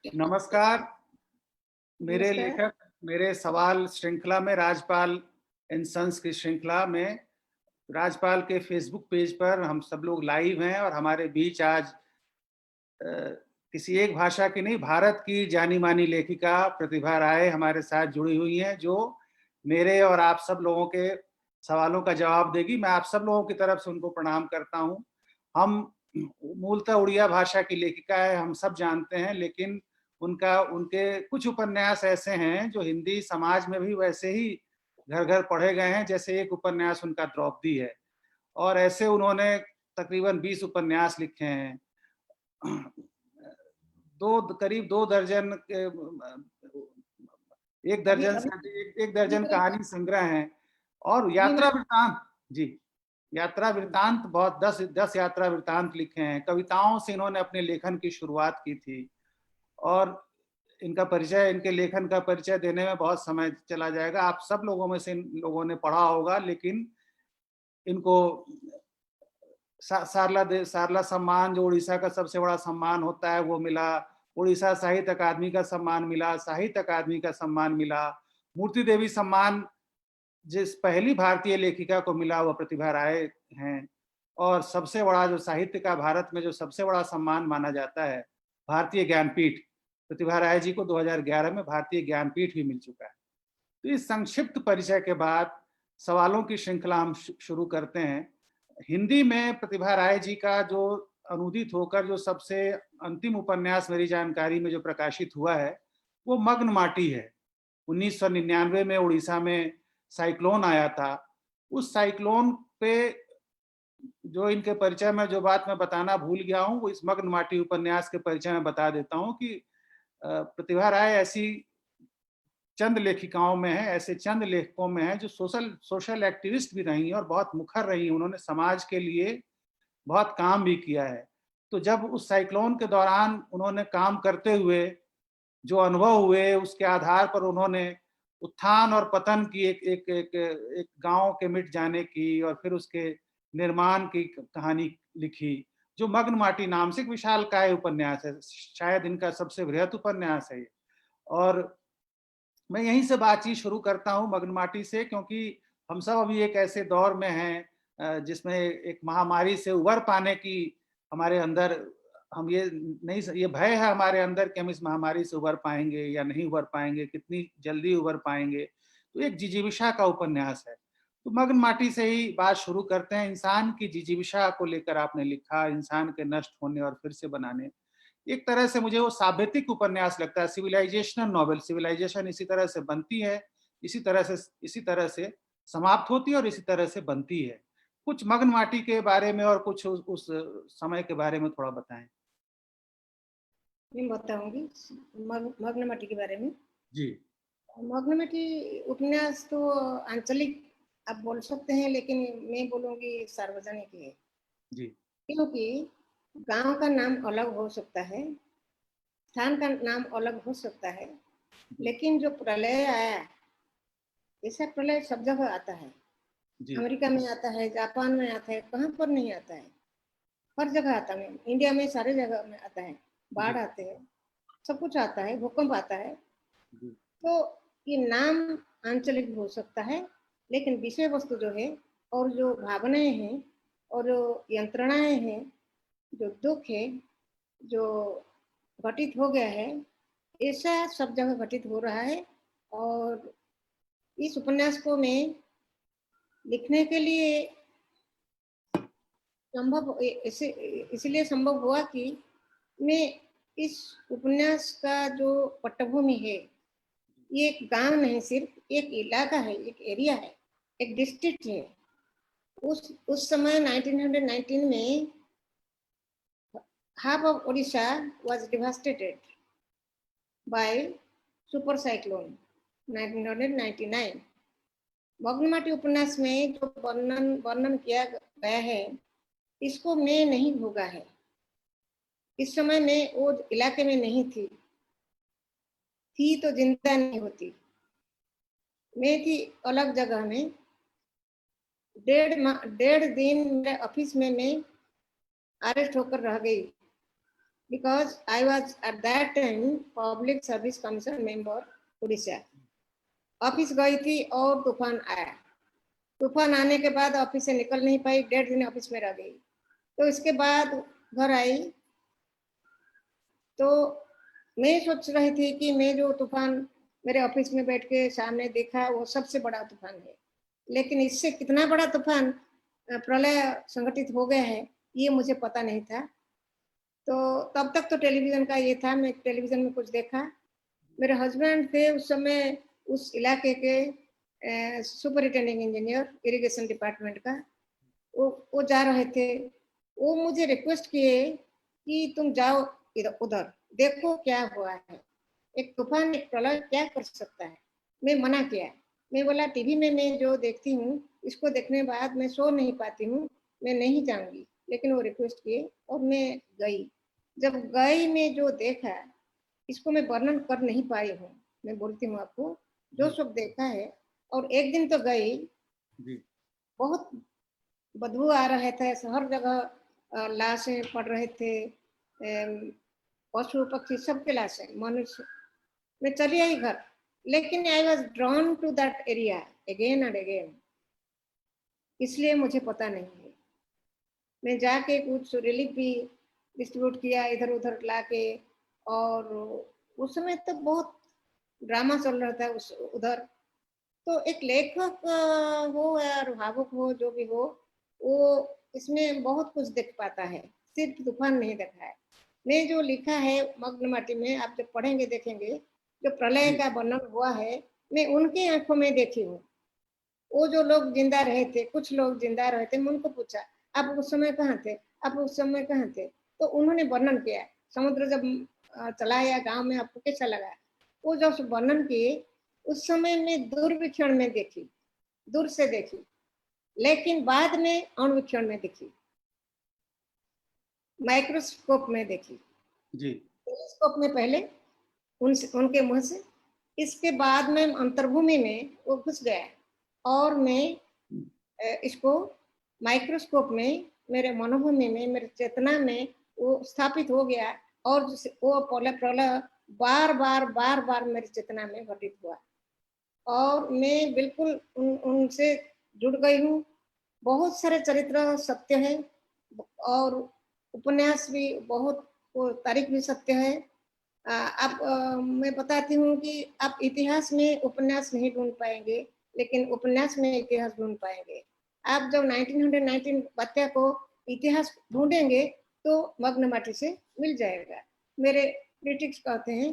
नमस्कार। मेरे नमस्कार। लेखक मेरे सवाल श्रृंखला में राजपाल एंड सन्स की श्रृंखला में राजपाल के फेसबुक पेज पर हम सब लोग लाइव हैं और हमारे बीच आज किसी एक भाषा की नहीं, भारत की जानी मानी लेखिका प्रतिभा राय हमारे साथ जुड़ी हुई हैं, जो मेरे और आप सब लोगों के सवालों का जवाब देगी। मैं आप सब लोगों की तरफ से उनको प्रणाम करता हूं। हम मूलतः उड़िया भाषा की लेखिका है, हम सब जानते हैं, लेकिन उनके कुछ उपन्यास ऐसे हैं जो हिंदी समाज में भी वैसे ही घर घर पढ़े गए हैं, जैसे एक उपन्यास उनका द्रौपदी है। और ऐसे उन्होंने तकरीबन 20 उपन्यास लिखे हैं। करीब 2 दर्जन एक अभी दर्जन अभी से एक दर्जन मेरे कहानी संग्रह हैं। और अभी यात्रा मैं वृत्तांत, जी, यात्रा वृत्तांत बहुत 10 यात्रा वृत्तांत लिखे हैं। कविताओं से इन्होंने अपने लेखन की शुरुआत की थी और इनके लेखन का परिचय देने में बहुत समय चला जाएगा। आप सब लोगों में से इन लोगों ने पढ़ा होगा, लेकिन इनको सारला सम्मान, जो उड़ीसा का सबसे बड़ा सम्मान होता है, वो मिला। उड़ीसा साहित्य अकादमी का सम्मान मिला, साहित्य अकादमी का सम्मान मिला। मूर्ति देवी सम्मान जिस पहली भारतीय लेखिका को मिला, वो प्रतिभा राय हैं। और सबसे बड़ा जो साहित्य का भारत में जो सबसे बड़ा सम्मान माना जाता है, भारतीय ज्ञानपीठ, प्रतिभा राय जी को 2011 में भारतीय ज्ञानपीठ भी मिल चुका है। तो इस संक्षिप्त परिचय के बाद सवालों की श्रृंखला हम शुरू करते हैं। हिंदी में प्रतिभा राय जी का जो अनूदित होकर जो सबसे अंतिम उपन्यास मेरी जानकारी में जो प्रकाशित हुआ है, वो मग्न माटी है। 1999 में उड़ीसा में साइक्लोन आया था। उस साइक्लोन पे जो इनके परिचय में जो बात मैं बताना भूल गया हूँ, वो इस मग्न माटी उपन्यास के परिचय में बता देता हूँ कि प्रतिभा राय ऐसी चंद लेखिकाओं में है, ऐसे चंद लेखकों में है जो सोशल एक्टिविस्ट भी रही और बहुत मुखर रही। उन्होंने समाज के लिए बहुत काम भी किया है। तो जब उस साइक्लोन के दौरान उन्होंने काम करते हुए जो अनुभव हुए, उसके आधार पर उन्होंने उत्थान और पतन की एक गांव के मिट जाने की और फिर उसके निर्माण की कहानी लिखी, जो मग्न माटी नाम से एक विशालकाय उपन्यास है। शायद इनका सबसे बृहत उपन्यास है ये। और मैं यहीं से बातचीत शुरू करता हूँ मग्न माटी से, क्योंकि हम सब अभी एक ऐसे दौर में हैं जिसमें एक महामारी से उबर पाने की हमारे अंदर, हम ये नहीं, ये भय है हमारे अंदर कि हम इस महामारी से उबर पाएंगे या नहीं उबर पाएंगे, कितनी जल्दी उबर पाएंगे। तो एक जिजीविषा का उपन्यास है। तो मग्न माटी से ही बात शुरू करते हैं। इंसान की जिजीविषा को लेकर आपने लिखा, इंसान के नष्ट होने और फिर से बनाने। एक तरह से मुझे वो साहित्यिक उपन्यास लगता है, सिविलाइजेशनल नॉवेल। सिविलाइजेशन इसी तरह से बनती है, इसी तरह से समाप्त होती है और इसी तरह से बनती है। कुछ मग्न माटी के बारे में और कुछ उस समय के बारे में थोड़ा बताएं। मैं बताऊंगी मग्नमटी के बारे में। जी। मग्नमटी उपन्यास तो आंचलिक आप बोल सकते हैं, लेकिन मैं बोलूंगी सार्वजनिक है। जी। क्योंकि गांव का नाम अलग हो सकता है, स्थान का नाम अलग हो सकता है, लेकिन जो प्रलय आया, ऐसा प्रलय सब जगह आता है। जी। अमेरिका में आता है, जापान में आता है, कहाँ पर नहीं आता है? हर जगह आता है। इंडिया में सारे जगह में आता है। बाढ़ जी। आते हैं, सब कुछ आता है, भूकंप आता है। जी। तो ये नाम आंचलिक हो सकता है, लेकिन विषय वस्तु जो है और जो भावनाएं हैं और जो यंत्रणाएं हैं, जो दुख है, जो घटित हो गया है, ऐसा सब जगह घटित हो रहा है। और इस उपन्यास को मैं लिखने के लिए संभव इसलिए संभव हुआ कि मैं इस उपन्यास का जो पट्टभूमि है, ये एक गांव नहीं, सिर्फ एक इलाका है, एक एरिया है, एक डिस्ट्रिक्ट है। उस समय 1919 में half of Odisha was devastated by super cyclone 1999। मग्नमाटी उपन्यास में जो वर्णन किया गया है, इसको मैं नहीं भोगा है। इस समय मैं वो इलाके में नहीं थी तो जिंदा नहीं होती। मैं थी अलग जगह में। 1.5 दिन मेरे ऑफिस में मैं अरेस्ट होकर रह गई। because I was at that time Public Service Commission member Orissa. Office गई थी और तूफान आया। तूफान आने के बाद ऑफिस से निकल नहीं पाई, 1.5 दिन ऑफिस में रह गई। तो इसके बाद घर आई तो मैं सोच रही थी कि मैं जो तूफान मेरे ऑफिस में बैठ के सामने देखा वो सबसे बड़ा तूफान है, लेकिन इससे कितना बड़ा तूफान प्रलय संगठित हो गया है ये मुझे पता नहीं था। तो तब तक तो टेलीविजन का ये था, मैं टेलीविजन में कुछ देखा। मेरे हस्बैंड थे उस समय उस इलाके के सुपरिटेंडिंग इंजीनियर इरिगेशन डिपार्टमेंट का, वो जा रहे थे। वो मुझे रिक्वेस्ट किए कि तुम जाओ इधर उधर देखो क्या हुआ है, एक तूफान एक प्रलय क्या कर सकता है। मैं मना किया। मैं बोला टीवी में मैं जो देखती हूँ इसको देखने बाद मैं सो नहीं पाती हूँ, मैं नहीं जाऊंगी। लेकिन वो रिक्वेस्ट किए और मैं गई। जब गई मैं जो देखा इसको मैं वर्णन कर नहीं पाई हूँ। मैं बोलती हूँ आपको जो जी सब देखा है। और एक दिन तो गई, जी बहुत बदबू आ रहे थे, हर जगह लाशें पड़ रहे थे, पशु पक्षी सबके लाशें, मनुष्य। मैं चली आई घर, लेकिन I was drawn to that area again and again, इसलिए मुझे पता नहीं है। मैं जाके कुछ रिलीफ भी डिस्ट्रीब्यूट किया इधर उधर लाके। और उस समय तो बहुत ड्रामा चल रहा था उस उधर। तो एक लेखक हो या भावुक हो जो भी हो, वो इसमें बहुत कुछ देख पाता है, सिर्फ तूफान नहीं देखा है। मैं जो लिखा है मग्न माटी में, आप जब पढ़ेंगे देखेंगे जो प्रलय जी का वर्णन हुआ है, मैं उनकी आंखों में देखी हूँ। वो जो लोग जिंदा रहे थे, कुछ लोग जिंदा रहे थे, मैं उनको पूछा आप उस समय कहाँ थे, आप उस समय कहाँ थे। तो उन्होंने वर्णन किया समुद्र जब चला आया गांव में आपको कैसा लगा। वो जब वर्णन किए उस समय मैं दूरवीक्षण में देखी, दूर से देखी, लेकिन बाद में अणुवीक्षण में देखी, माइक्रोस्कोप में देखी। जी टेलीस्कोप में पहले उनके मुंह से, इसके बाद में अंतर्भूमि में वो घुस गया और मैं इसको माइक्रोस्कोप में मेरे मनोभूमि में मेरे चेतना में वो स्थापित हो गया। और वो प्रलय बार बार मेरी चेतना में घटित हुआ और मैं बिल्कुल उनसे जुड़ गई हूँ। बहुत सारे चरित्र सत्य है और उपन्यास भी बहुत, वो तारीख भी सत्य है। मैं बताती हूँ कि आप इतिहास में उपन्यास नहीं ढूंढ पाएंगे, लेकिन उपन्यास में इतिहास ढूंढ पाएंगे। आप जब 1919 वाक्य को इतिहास ढूंढेंगे तो मग्न माटी से मिल जाएगा, मेरे क्रिटिक्स कहते हैं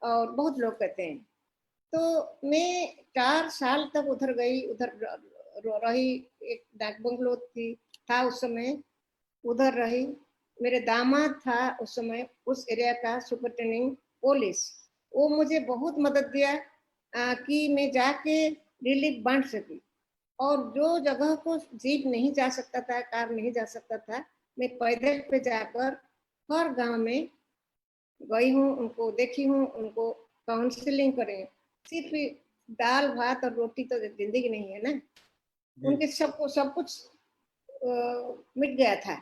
और बहुत लोग कहते हैं। तो मैं 4 साल तक उधर गई, उधर रही। एक डाक बंगलो था उस समय, उधर रही। मेरे दामाद था उस समय उस एरिया का सुपरिटेंडिंग पुलिस, वो मुझे बहुत मदद दिया कि मैं जाके रिलीफ बांट सकी। और जो जगह को जीप नहीं जा सकता था, कार नहीं जा सकता था, मैं पैदल पे जाकर हर गांव में गई हूँ, उनको देखी हूँ, उनको काउंसलिंग करें। सिर्फ दाल भात और रोटी तो जिंदगी नहीं है ना, जी उनके सबको सब कुछ मिट गया था।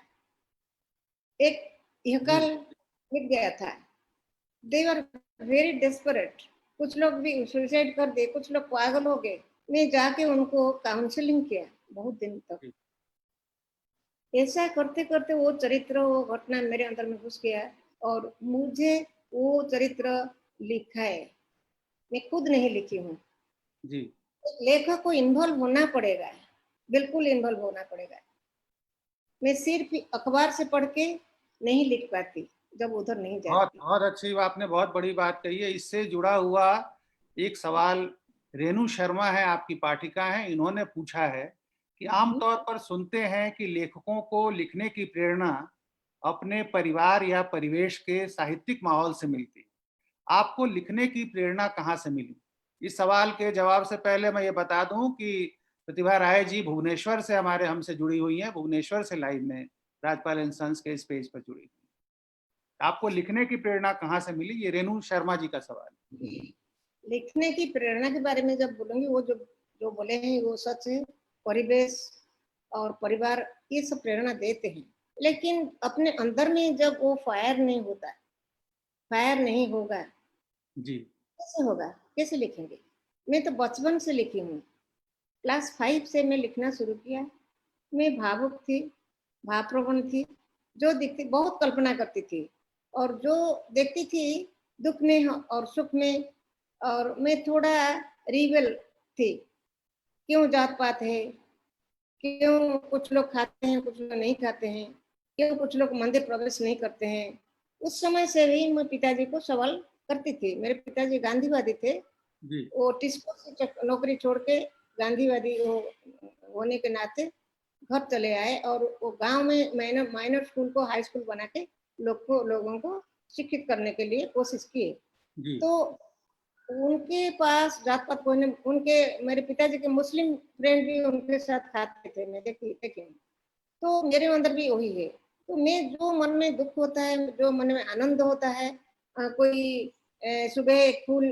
एक जी इहकाल मिट गया था। They are very desperate. कुछ लोग भी सुसाइड कर दे, कुछ लोग पागल हो गए। मैं जाके उनको काउंसलिंग किया बहुत दिन तक। जी ऐसा करते करते वो चरित्र, वो घटना मेरे अंदर में घुस गया और मुझे वो चरित्र लिखा है। मैं खुद नहीं लिखी हूँ। जी लेखक को इन्वॉल्व होना पड़ेगा, बिल्कुल इन्वॉल्व होना पड़ेगा। मैं सिर्फ अखबार से पढ़ के नहीं लिख पाती जब उधर नहीं बहुत जाती। बहुत अच्छी, आपने बहुत बड़ी बात कही है। इससे जुड़ा हुआ एक सवाल रेणु शर्मा है, आपकी पाठिका है, इन्होंने पूछा है कि आमतौर पर सुनते हैं कि लेखकों को लिखने की प्रेरणा अपने परिवार या परिवेश के साहित्यिक माहौल से मिलती है। आपको लिखने की प्रेरणा कहाँ से मिली? इस सवाल के जवाब से पहले मैं ये बता दूं कि प्रतिभा राय जी भुवनेश्वर से हमसे जुड़ी हुई हैं, भुवनेश्वर से लाइव में राजपाल एंड सन्स के इस पेज पर जुड़ी हुई। आपको लिखने की प्रेरणा कहाँ से मिली, ये रेणु शर्मा जी का सवाल है। लिखने की प्रेरणा के बारे में जब बोलूंगी, वो जो जो बोले हैं वो सच है। परिवेश और परिवार ये सब प्रेरणा देते हैं। लेकिन अपने अंदर में जब वो फायर नहीं होता, फायर नहीं होगा, जी। कैसे होगा? कैसे लिखेंगे? मैं तो बचपन से लिखी हूँ। क्लास 5 से मैं लिखना शुरू किया। मैं भावुक थी, भावप्रवण थी, जो दिखती बहुत कल्पना करती थी और जो देखती थी दुःख में और सुख में, और मैं थोड़ा रिबेल थी। क्यों जात-पात है? क्यों कुछ लोग खाते हैं, कुछ लोग नहीं खाते हैं? क्यों कुछ लोग मंदिर प्रवेश नहीं करते हैं? उस समय से ही मैं पिताजी को सवाल करती थी। मेरे पिताजी गांधीवादी थे। जी। वो टिस्को से नौकरी छोड़ के गांधीवादी होने के नाते घर चले आए और वो गांव में माइनर माइनर स्कूल को हाई स्कूल बना के लोगों को शिक्षित करने के लिए कोशिश किए। जी। तो उनके पास जात पात कोई नहीं, उनके मेरे पिताजी के मुस्लिम फ्रेंड भी उनके साथ खाते थे, मैं देखी देखी हूँ। तो मेरे अंदर भी वही है। तो मैं जो मन में दुख होता है, जो मन में आनंद होता है, कोई सुबह एक फूल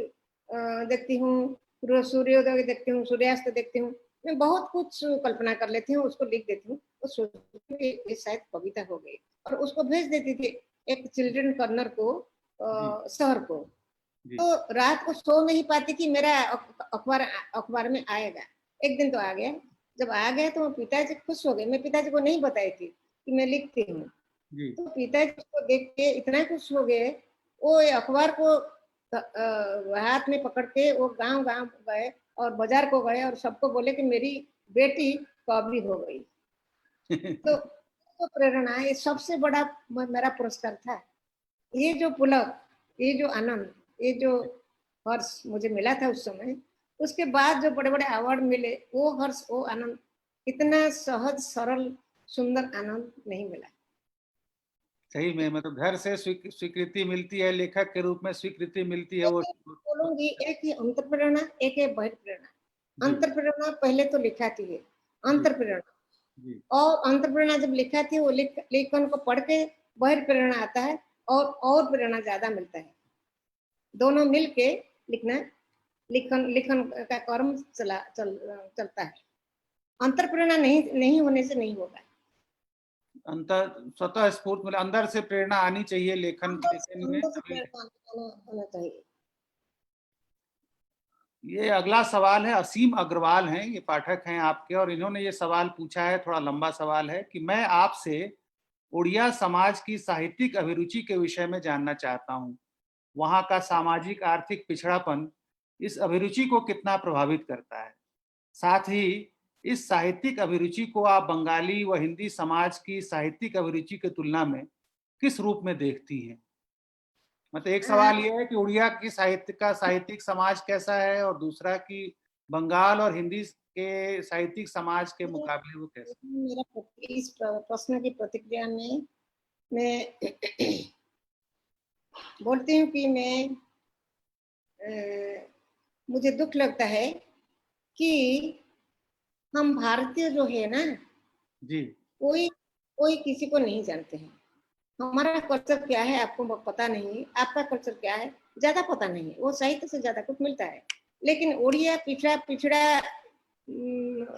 देखती हूँ, सूर्योदय देखती हूँ, सूर्यास्त देखती हूँ, मैं बहुत कुछ कल्पना कर लेती हूँ, उसको लिख देती हूँ, वो सोचती हूँ कि ये शायद कविता हो गई और उसको भेज देती थी एक चिल्ड्रन कॉर्नर को, जी। शहर को। जी। तो रात को सो नहीं पाती कि मेरा अखबार अखबार में आएगा। एक दिन तो आ गया। जब आ गया तो पिताजी खुश हो गए। मैं पिताजी को नहीं बताई थी कि मैं लिखती हूँ। जी। तो पिताजी को देख के इतना खुश हो गए, वो ये अखबार को हाथ में पकड़ के वो गाँव-गाँव गए और बाज़ार को गए और सबको बोले कि मेरी बेटी कवि हो गई। तो प्रेरणा ये सबसे बड़ा मेरा पुरस्कार था। ये जो पुलक, ये जो आनंद, ये जो हर्ष मुझे मिला था उस समय, उसके बाद जो बड़े-बड़े अवार्ड मिले, वो हर्ष, वो आनंद, इतना सहज, सरल, सुंदर आनंद नहीं मिला। सही में मतलब घर से स्वीकृति मिलती है, लेखक के रूप में स्वीकृति मिलती है वो। देखिए, बोलूँगी एक ही अंतःप्रेरणा, एक है बहिर्प्रेरणा। जी। अंतःप्रेरणा पहले तो लिखाती है, जी। अंतःप्रेरणा, जी। और अंतःप्रेरणा जब लिखाती है, वो लेखन को पढ़ के बहिर्प्रेरणा आता है और प्रेरणा ज़्यादा मिलता है। दोनों मिल के लिखना, लिखन लिखन का क्रम चलता है। अंतःप्रेरणा नहीं नहीं होने से नहीं होगा। अंतर स्वतः स्फूर्त मतलब अंदर से प्रेरणा आनी चाहिए लेखन लेखन में, अंदर से तभी। प्रेरणा आना चाहिए। ये अगला सवाल है, असीम अग्रवाल हैं, ये पाठक हैं आपके, और इन्होंने ये सवाल पूछा है, थोड़ा लंबा सवाल है कि मैं आपसे उड़िया समाज की साहित्यिक अभिरुचि के विषय में जानना चाहता हूँ। वहाँ का सामाजिक आर्थिक पिछड़ापन इस अभिरुचि को कितना प्रभावित करता है? साथ ही इस साहित्यिक अभिरुचि को आप बंगाली व हिंदी समाज की साहित्यिक अभिरुचि की तुलना में किस रूप में देखती हैं? मतलब एक अ, सवाल ये है कि उड़िया की साहित्य का साहित्यिक समाज कैसा है, और दूसरा कि बंगाल और हिंदी के साहित्यिक समाज के मुकाबले वो कैसा मेरा इस प्रश्न की प्रतिक्रिया में मैं बोलती हूँ कि अ, मुझे दुख लगता है कि हम भारतीय जो है ना, है? जी। कोई कोई किसी को नहीं जानते हैं। हमारा कल्चर क्या है आपको पता नहीं, आपका कल्चर क्या है ज़्यादा पता नहीं। वो साहित्य से ज़्यादा कुछ मिलता है। लेकिन उड़िया पिछड़ा पिछड़ा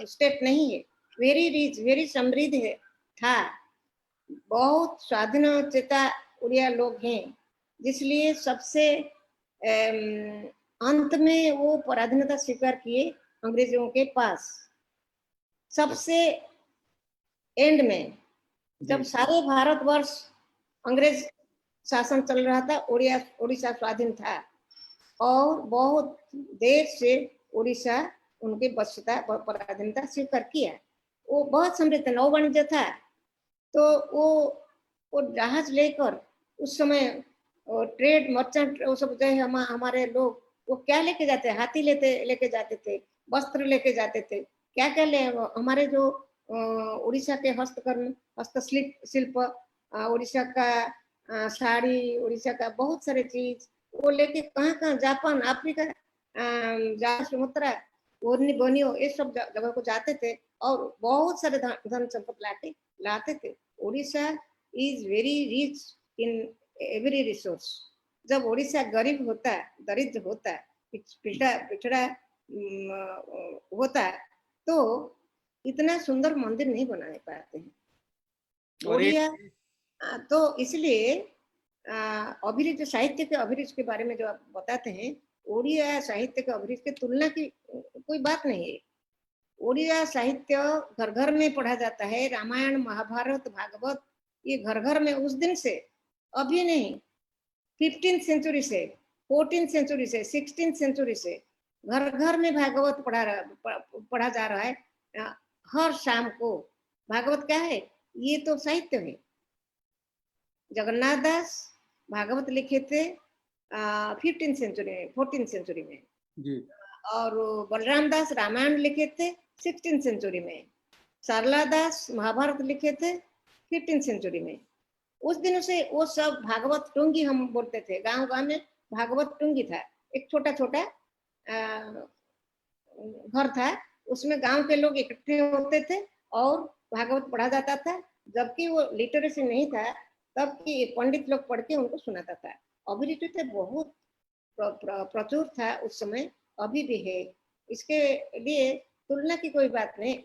स्टेट नहीं है। वेरी रिच, वेरी समृद्ध है, था। बहुत स्वाधीनचेता उड़िया लोग हैं, जिसलिए सबसे अंत में वो पराधीनता स्वीकार किए अंग्रेजों के पास। सबसे एंड में जब जी। सारे भारतवर्ष अंग्रेज शासन चल रहा था, उड़ीसा स्वाधीन था और बहुत देर से उड़ीसा उनके वशता पराधीनता स्वीकार किया। वो बहुत समृद्ध नौ वाणिज्य था। तो वो जहाज लेकर उस समय ट्रेड मर्चेंट वो सब जो है हमारे लोग वो क्या लेके जाते, हाथी लेके जाते थे, वस्त्र लेके जाते थे, क्या क्या ले हमारे जो उड़ीसा के हस्तकर्म, हस्तशिल्प शिल्प, उड़ीसा का साड़ी, उड़ीसा का बहुत सारे चीज वो लेके कहाँ कहाँ, जापान, अफ्रीका, जहाँ सुमात्रा, बोर्नियो, ये सब जगह को जाते थे और बहुत सारे धन संपत्ति लाते थे। Orissa is very rich in every resource. जब उड़ीसा गरीब होता है, दरिद्र होता है, पिछड़ा पिछड़ा होता है, तो इतना सुंदर मंदिर नहीं बनाने पाते हैं। और एक ओडिया तो इसलिए अभिरुचि साहित्य के अभिरुचि के बारे में जो आप बताते हैं, ओडिया साहित्य के अभिरुचि की तुलना की कोई बात नहीं है। ओडिया साहित्य घर-घर में पढ़ा जाता है, रामायण, महाभारत, भागवत ये घर-घर में उस दिन से, अभी नहीं 15th सेंचुरी से, 14th सेंचुरी से, 16th सेंचुरी से घर-घर में भागवत पढ़ा जा रहा है। अ, हर शाम को भागवत क्या है? ये तो साहित्य है। जगन्नाथ दास भागवत लिखे थे 15th सेंचुरी में, 14th सेंचुरी में। जी और बलराम दास रामायण लिखे थे 16th सेंचुरी में। सरला दास महाभारत लिखे थे 15th सेंचुरी में। उस दिनों से वो सब भागवत टुंगी हम बोलते थे, गांव-गांव में भागवत टुंगी था। एक छोटा-छोटा घर था, उसमें गांव के लोग इकट्ठे होते थे और भागवत पढ़ा जाता था। जबकि वो लिटरेसी नहीं था, तब कि पंडित लोग पढ़ के उनको सुनाता था। अभिरुचि तो बहुत प्रचुर था उस समय, अभी भी है। इसके लिए तुलना की कोई बात नहीं।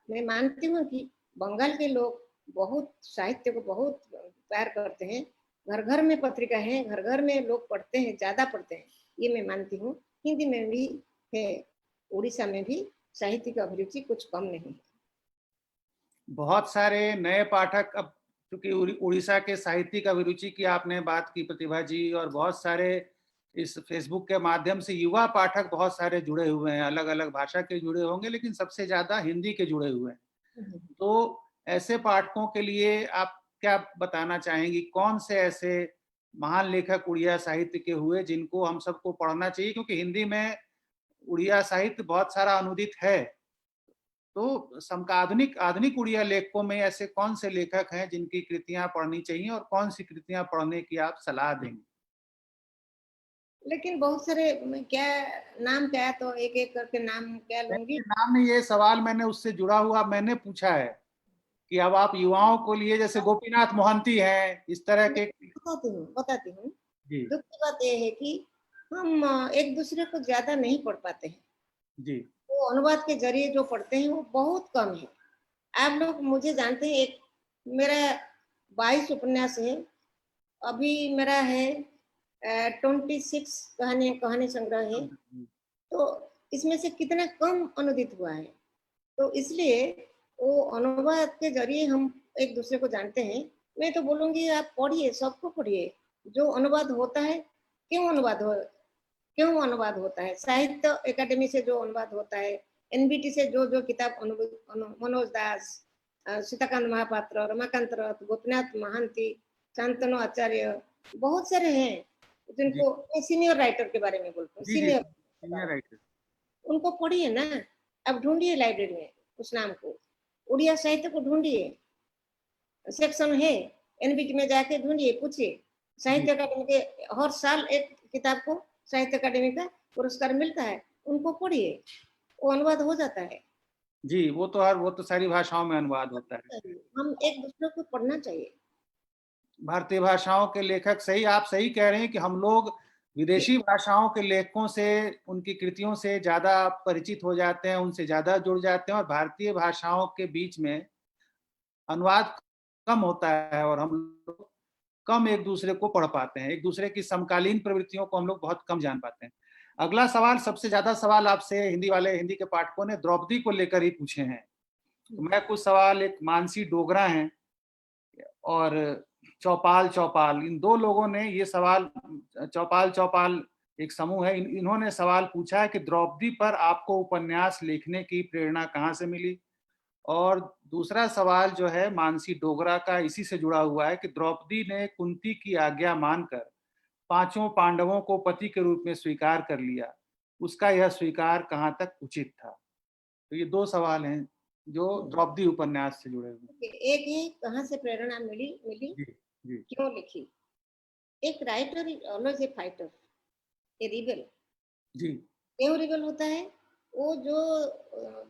मैं मानती हूँ कि बंगाल के लोग बहुत साहित्य को बहुत प्यार करते हैं। घर-घर में पत्रिका है, घर-घर में लोग पढ़ते हैं, ज़्यादा पढ़ते हैं, ये मैं मानती हूँ। हिंदी में भी है, उड़ीसा में भी साहित्य की अभिरुचि कुछ कम नहीं है। बहुत सारे नए पाठक अब, क्योंकि उड़ीसा के साहित्यिक अभिरुचि की आपने बात की प्रतिभा जी, और बहुत सारे इस फेसबुक के माध्यम से युवा पाठक बहुत सारे जुड़े हुए हैं, अलग अलग भाषा के जुड़े होंगे, लेकिन सबसे ज्यादा हिंदी के जुड़े हुए हैं। तो ऐसे पाठकों के लिए आप क्या बताना चाहेंगी, कौन से ऐसे महान लेखक उड़िया साहित्य के हुए जिनको हम सबको पढ़ना चाहिए, क्योंकि हिंदी में उड़िया साहित्य बहुत सारा अनुदित है। तो समकालीन आधुनिक उड़िया लेखकों में ऐसे कौन से लेखक हैं जिनकी कृतियां पढ़नी चाहिए और कौन सी कृतियां पढ़ने की आप सलाह देंगे? लेकिन बहुत सारे क्या नाम क्या है, तो एक-एक करके नाम क्या लूँगी। नाम नहीं, ये सवाल मैंने उससे जुड़ा हुआ मैंने पूछा है कि अब आप युवाओं को लिए, जैसे गोपीनाथ मोहंती हैं, इस तरह के। बताती हूँ। जी दुःख की बात ये है कि हम एक-दूसरे को ज़्यादा नहीं पढ़ पाते हैं। जी वो अनुवाद के ज़रिए जो पढ़ते हैं, वो बहुत कम है। आप लोग मुझे जानते हैं, एक मेरा 22 उपन्यास है। अभी मेरा है 26 कहानी संग्रह है। तो इसमें से कितना कम अनुदित हुआ है। तो इसलिए वो अनुवाद के ज़रिए हम एक-दूसरे को जानते हैं। मैं तो बोलूँगी आप पढ़िए, सबको पढ़िए। जो अनुवाद होता है, क्यों अनुवाद होता है? साहित्य अकादमी से जो अनुवाद होता है, एनबीटी से जो किताब मनोज दास, सीताकांत महापात्र, रमाकांत रथ, गोपीनाथ महांती, शांतनु आचार्य, बहुत सारे हैं जी जिनको मैं सीनियर राइटर के बारे में बोलती हूँ, जी जी सीनियर सीनियर राइटर। उनको पढ़िए ना। अब ढूँढिए लाइब्रेरी में उस नाम को, उड़िया साहित्य को ढूँढिए, सेक्शन है, एनबीटी में जाके ढूँढिए, पूछिए। जी साहित्य अकादमी के हर साल एक किताब को साहित्य अकादमी का पुरस्कार मिलता है, उनको पढ़िए, वो अनुवाद हो जाता है। जी, वो तो सारी भाषाओं में अनुवाद होता है। हम एक-दूसरे को पढ़ना चाहिए। भारतीय भाषाओं के लेखक, सही आप सही कह रहे हैं कि हम लोग विदेशी भाषाओं के लेखकों से, उनकी कृतियों से ज़्यादा परिचित हो जाते हैं, उनसे ज़्यादा जुड़ जाते हैं, और भारतीय भाषाओं के बीच में अनुवाद कम होता है और हम लोग कम एक दूसरे को पढ़ पाते हैं, एक दूसरे की समकालीन प्रवृत्तियों को हम लोग बहुत कम जान पाते हैं। अगला सवाल, सबसे ज़्यादा सवाल आपसे हिंदी के पाठकों ने द्रौपदी को लेकर ही पूछे हैं। तो मैं कुछ सवाल, एक मानसी डोगरा हैं और चौपाल चौपाल, इन दो लोगों ने ये सवाल, चौपाल चौपाल एक समूह है, इन्होंने सवाल पूछा है कि द्रौपदी पर आपको उपन्यास लिखने की प्रेरणा कहाँ से मिली? और दूसरा सवाल जो है मानसी डोगरा का, इसी से जुड़ा हुआ है कि द्रौपदी ने कुंती की आज्ञा मानकर पांचों पांडवों को पति के रूप में स्वीकार कर लिया, उसका यह स्वीकार कहाँ तक उचित था? तो ये दो सवाल हैं जो द्रौपदी उपन्यास से जुड़े हुए हैं। एक ये कहाँ से प्रेरणा मिली मिली, जी जी क्यों लिखी? एक writer is always a fighter, a rebel. जी क्यों रिबेल होता है? वो जो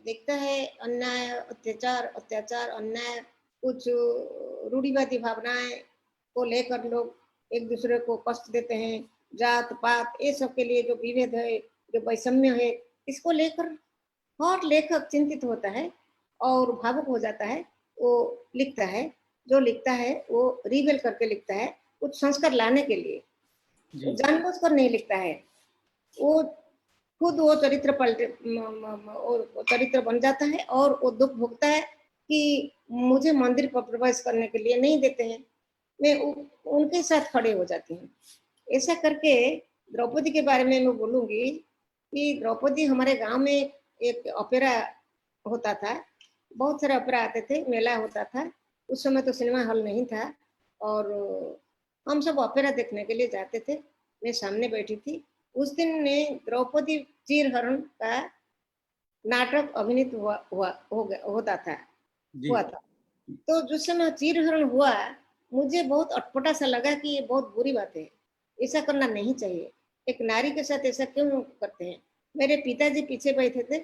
देखता है अन्याय, अत्याचार, अन्याय, कुछ रूढ़िवादी भावनाएं को लेकर लोग एक दूसरे को कष्ट देते हैं, जात पात ये सब के लिए जो विभेद है, जो वैषम्य है, इसको लेकर हर लेखक चिंतित होता है और भावुक हो जाता है, वो लिखता है। जो लिखता है वो रिबेल करके लिखता है, कुछ संस्कार लाने के लिए। वो जी जानबूझकर नहीं लिखता है। वो खुद वो चरित्र पलटे वो चरित्र बन जाता है और वो दुख भोगता है कि मुझे मंदिर पर प्रवेश करने के लिए नहीं देते हैं। मैं उनके साथ खड़े हो जाती हूँ। ऐसा करके द्रौपदी के बारे में मैं बोलूंगी कि द्रौपदी हमारे गांव में एक ओपेरा होता था। बहुत सारे ओपेरा आते थे, मेला होता था। उस समय तो सिनेमा हॉल नहीं था और हम सब ओपेरा देखने के लिए जाते थे। मैं सामने बैठी थी। उस दिन ने द्रौपदी चीरहरण का नाटक अभिनीत होता था, जी हुआ था। तो जिस समय चीरहरण हुआ, मुझे बहुत अटपटा सा लगा कि ये बहुत बुरी बात है, ऐसा करना नहीं चाहिए। एक नारी के साथ ऐसा क्यों करते हैं। मेरे पिताजी पीछे बैठे थे,